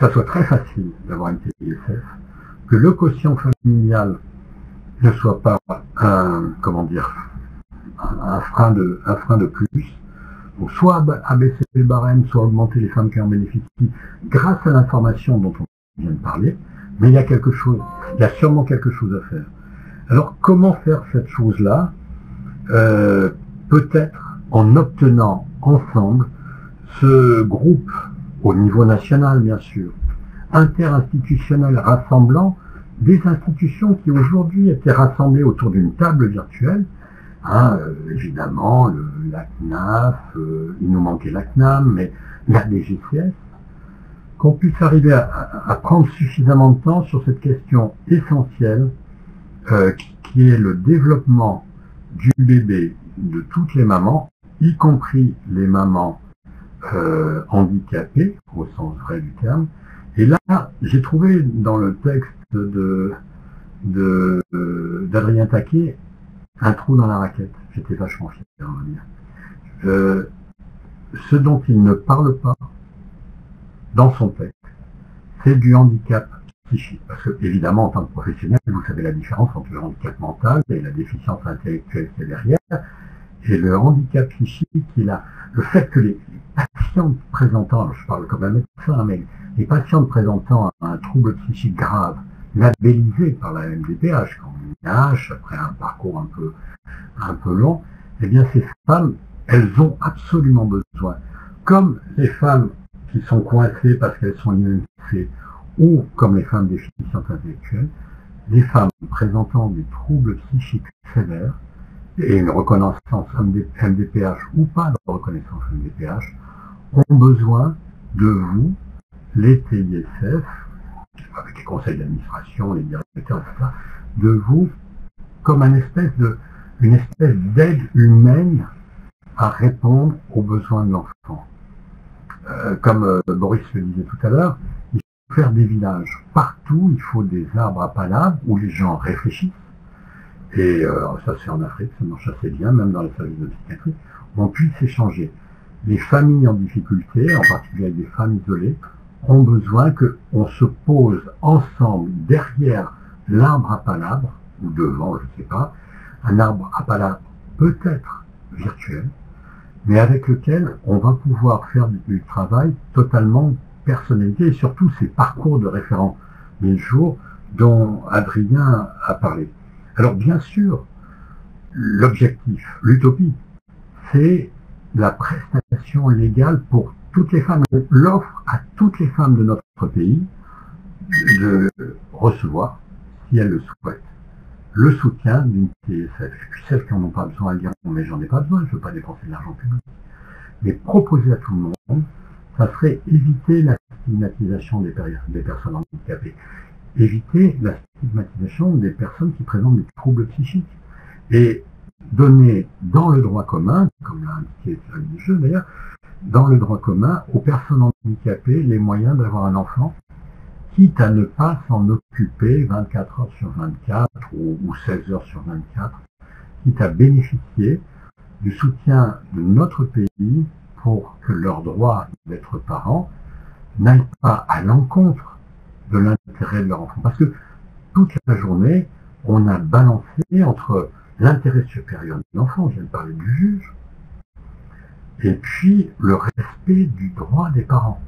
ça soit très facile d'avoir une TISF, que le quotient familial ne soit pas un frein de plus. Donc soit abaisser le barème, soit augmenter les femmes qui en bénéficient grâce à l'information dont on vient de parler, mais il y a sûrement quelque chose à faire. Alors comment faire cette chose-là? Peut-être en obtenant ensemble ce groupe, au niveau national bien sûr, interinstitutionnel rassemblant des institutions qui aujourd'hui étaient rassemblées autour d'une table virtuelle, évidemment la CNAF, il nous manquait la CNAM, mais la DGCS, qu'on puisse arriver à prendre suffisamment de temps sur cette question essentielle qui est le développement du bébé de toutes les mamans, y compris les mamans handicapées, au sens vrai du terme. Et là, j'ai trouvé dans le texte d'Adrien Taquet un trou dans la raquette. J'étais vachement fier, on va dire. Ce dont il ne parle pas dans son texte, c'est du handicap psychique. Parce que, évidemment, en tant que professionnel, vous savez la différence entre le handicap mental et la déficience intellectuelle qui est derrière, et le handicap psychique, le fait que les patientes présentant, je parle comme un médecin, mais les patientes présentant un trouble psychique grave, labellisé par la MDPH, quand MDPH, après un parcours un peu long, eh bien ces femmes, elles ont absolument besoin, comme les femmes qui sont coincées parce qu'elles sont immunisées, ou comme les femmes déficientes intellectuelles, les femmes présentant des troubles psychiques sévères, et une reconnaissance MDPH ou pas de reconnaissance MDPH, ont besoin de vous, les TISF, avec les conseils d'administration, les directeurs, etc., de vous comme une espèce d'aide humaine à répondre aux besoins de l'enfant. Comme Boris le disait tout à l'heure, il faut faire des villages. Partout, il faut des arbres à palabre où les gens réfléchissent. Et ça c'est en Afrique, ça marche assez bien, même dans les services de psychiatrie, où on puisse échanger. Les familles en difficulté, en particulier avec des femmes isolées, ont besoin qu'on se pose ensemble derrière l'arbre à palabre, ou devant, je ne sais pas, un arbre à palabre peut-être virtuel, mais avec lequel on va pouvoir faire du travail totalement personnalisé, et surtout ces parcours de référents 1000 jours dont Adrien a parlé. Alors bien sûr, l'objectif, l'utopie, c'est la prestation légale pour toutes les femmes. On l'offre à toutes les femmes de notre pays de recevoir, si elles le souhaitent, le soutien d'une TISF. Et puis celles qui n'en ont pas besoin, elles diront « mais j'en ai pas besoin, je ne veux pas dépenser de l'argent public ». Mais proposer à tout le monde, ça serait éviter la stigmatisation des personnes handicapées, éviter la stigmatisation des personnes qui présentent des troubles psychiques, et donner dans le droit commun, comme l'a indiqué le jeu d'ailleurs, dans le droit commun aux personnes handicapées les moyens d'avoir un enfant, quitte à ne pas s'en occuper 24 heures sur 24 ou 16 heures sur 24, quitte à bénéficier du soutien de notre pays pour que leur droit d'être parents n'aille pas à l'encontre de l'intérêt de leur enfant. Parce que toute la journée, on a balancé entre l'intérêt supérieur de l'enfant, je viens de parler du juge, et puis le respect du droit des parents.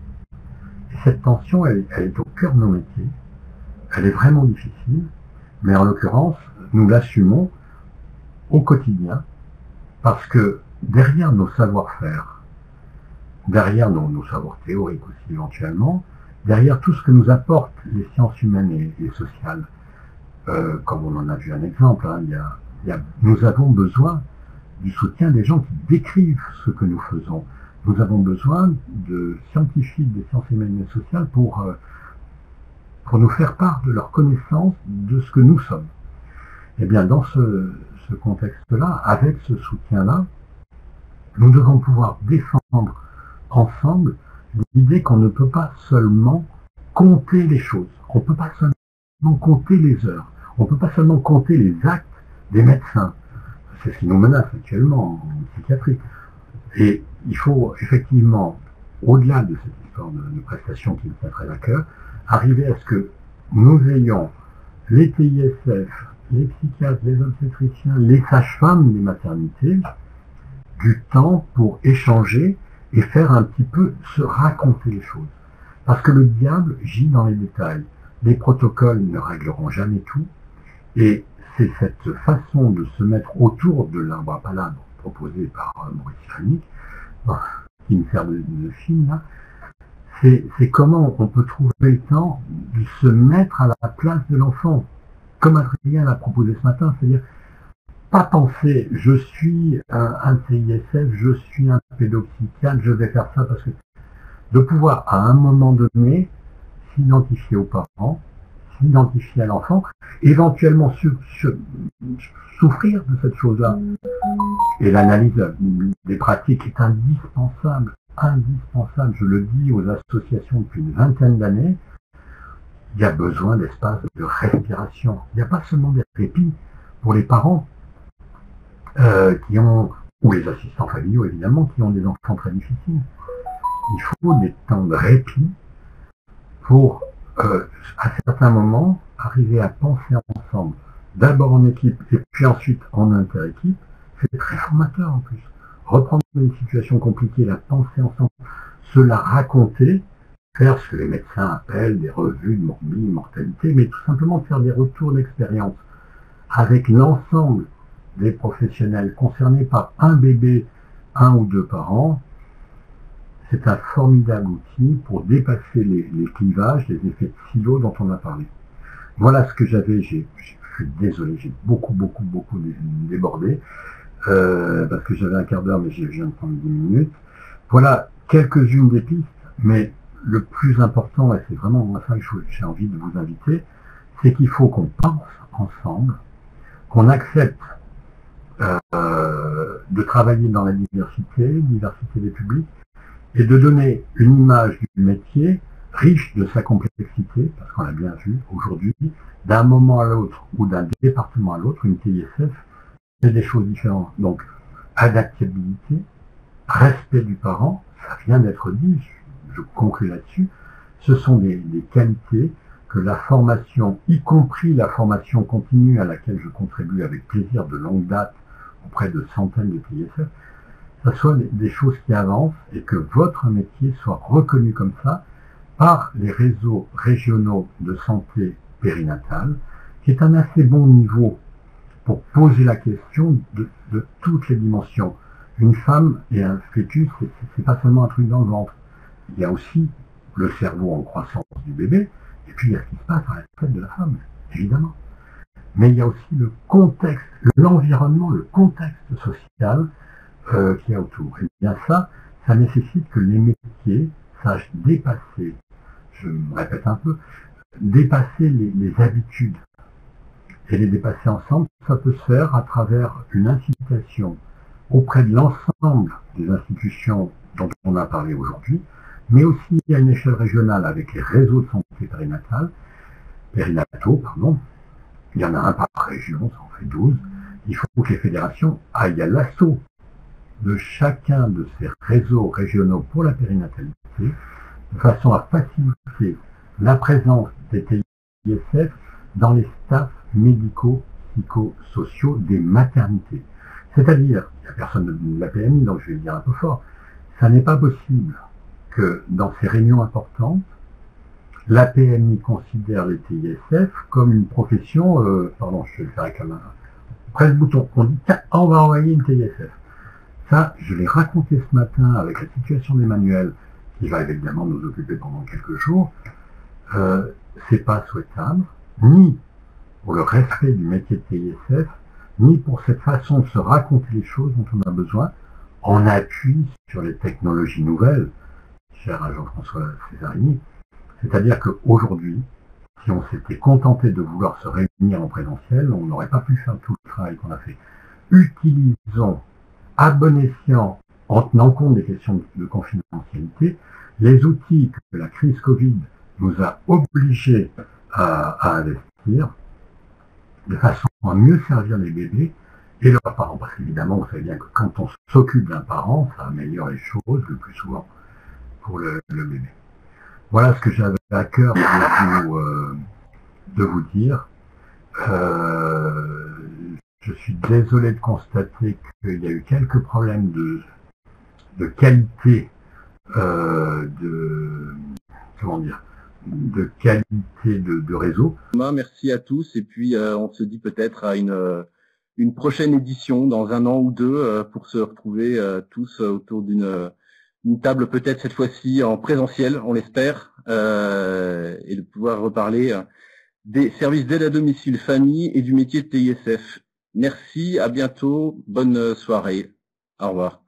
Et cette tension, elle est au cœur de nos métiers. Elle est vraiment difficile, mais en l'occurrence, nous l'assumons au quotidien, parce que derrière nos savoir-faire, derrière nos savoirs théoriques aussi éventuellement, derrière tout ce que nous apportent les sciences humaines et sociales, comme on en a vu un exemple, hein, nous avons besoin du soutien des gens qui décrivent ce que nous faisons. Nous avons besoin de scientifiques des sciences humaines et sociales pour nous faire part de leur connaissance de ce que nous sommes. Eh bien, dans ce contexte-là, avec ce soutien-là, nous devons pouvoir défendre ensemble l'idée qu'on ne peut pas seulement compter les choses, on ne peut pas seulement compter les heures, on ne peut pas seulement compter les actes des médecins. C'est ce qui nous menace actuellement en psychiatrie. Et il faut effectivement, au-delà de cette histoire de prestations qui nous tient très à cœur, arriver à ce que nous ayons les TISF, les psychiatres, les obstétriciens, les sages-femmes des maternités, du temps pour échanger et faire un petit peu se raconter les choses. Parce que le diable gît dans les détails. Les protocoles ne régleront jamais tout. Et c'est cette façon de se mettre autour de l'arbre à palabre proposé par Maurice Cyrulnik, qui me sert de film là, c'est comment on peut trouver le temps de se mettre à la place de l'enfant. Comme Adrien l'a proposé ce matin, c'est-à-dire pas penser, je suis un CISF, je suis un pédopsychiatre, je vais faire ça parce que... De pouvoir, à un moment donné, s'identifier aux parents, s'identifier à l'enfant, éventuellement souffrir de cette chose-là. Et l'analyse des pratiques est indispensable, indispensable. Je le dis aux associations depuis une vingtaine d'années, il y a besoin d'espace de respiration. Il n'y a pas seulement des répits pour les parents qui ont, ou les assistants familiaux évidemment, qui ont des enfants très difficiles. Il faut des temps de répit pour, à certains moments, arriver à penser ensemble. D'abord en équipe et puis ensuite en inter-équipe. C'est très formateur en plus. Reprendre une situation compliquée, la penser ensemble, se la raconter, faire ce que les médecins appellent des revues de morbide, mortalité, mais tout simplement faire des retours d'expérience avec l'ensemble des professionnels concernés par un bébé, un ou deux parents. C'est un formidable outil pour dépasser les clivages, les effets de silo dont on a parlé. Voilà ce que j'avais, je suis désolé, j'ai beaucoup débordé, parce que j'avais un quart d'heure, mais je viens de prendre 10 minutes. Voilà quelques-unes des pistes, mais le plus important, et c'est vraiment à ça que j'ai envie de vous inviter, c'est qu'il faut qu'on pense ensemble, qu'on accepte de travailler dans la diversité des publics, et de donner une image du métier riche de sa complexité, parce qu'on l'a bien vu aujourd'hui, d'un moment à l'autre ou d'un département à l'autre, une TISF, c'est des choses différentes. Donc, adaptabilité, respect du parent, ça vient d'être dit, je conclue là-dessus, ce sont des qualités que la formation, y compris la formation continue à laquelle je contribue avec plaisir de longue date auprès de centaines de TISF, ça soit des choses qui avancent et que votre métier soit reconnu comme ça par les réseaux régionaux de santé périnatale, qui est un assez bon niveau pour poser la question de toutes les dimensions. Une femme et un fœtus, c'est pas seulement un truc dans le ventre. Il y a aussi le cerveau en croissance du bébé, et puis il y a ce qui se passe à la tête de la femme, évidemment. Mais il y a aussi le contexte, l'environnement, le contexte social qu'il y a autour. Et bien ça nécessite que les métiers sachent dépasser, je me répète un peu, dépasser les habitudes. Et les dépasser ensemble, ça peut se faire à travers une incitation auprès de l'ensemble des institutions dont on a parlé aujourd'hui, mais aussi à une échelle régionale avec les réseaux de santé périnataux, pardon. Il y en a un par région, ça en fait 12. Il faut que les fédérations aillent à l'assaut de chacun de ces réseaux régionaux pour la périnatalité, de façon à faciliter la présence des TISF dans les staffs médicaux, psychosociaux des maternités. C'est-à-dire, il n'y a personne de la PMI, donc je vais le dire un peu fort, ça n'est pas possible que dans ces réunions importantes, la PMI considère les TISF comme une profession, pardon, je vais le faire comme un presse-bouton, on dit, tiens, on va envoyer une TISF. Ça, je l'ai raconté ce matin avec la situation d'Emmanuel, qui va évidemment nous occuper pendant quelques jours. C'est pas souhaitable, ni pour le respect du métier de TISF, ni pour cette façon de se raconter les choses dont on a besoin, en appui sur les technologies nouvelles, cher à Jean-François Césarini. C'est-à-dire qu'aujourd'hui, si on s'était contenté de vouloir se réunir en présentiel, on n'aurait pas pu faire tout le travail qu'on a fait. Utilisons à bon escient, en tenant compte des questions de confidentialité, les outils que la crise Covid nous a obligés à investir, de façon à mieux servir les bébés et leurs parents. Parce qu'évidemment, vous savez bien que quand on s'occupe d'un parent, ça améliore les choses le plus souvent pour le bébé. Voilà ce que j'avais à cœur de vous dire. Je suis désolé de constater qu'il y a eu quelques problèmes de qualité, de qualité de réseau. Merci à tous et puis on se dit peut-être à une prochaine édition dans 1 an ou 2 pour se retrouver tous autour d'une table peut-être cette fois-ci en présentiel, on l'espère, et de pouvoir reparler des services d'aide à domicile famille et du métier de TISF. Merci, à bientôt, bonne soirée, au revoir.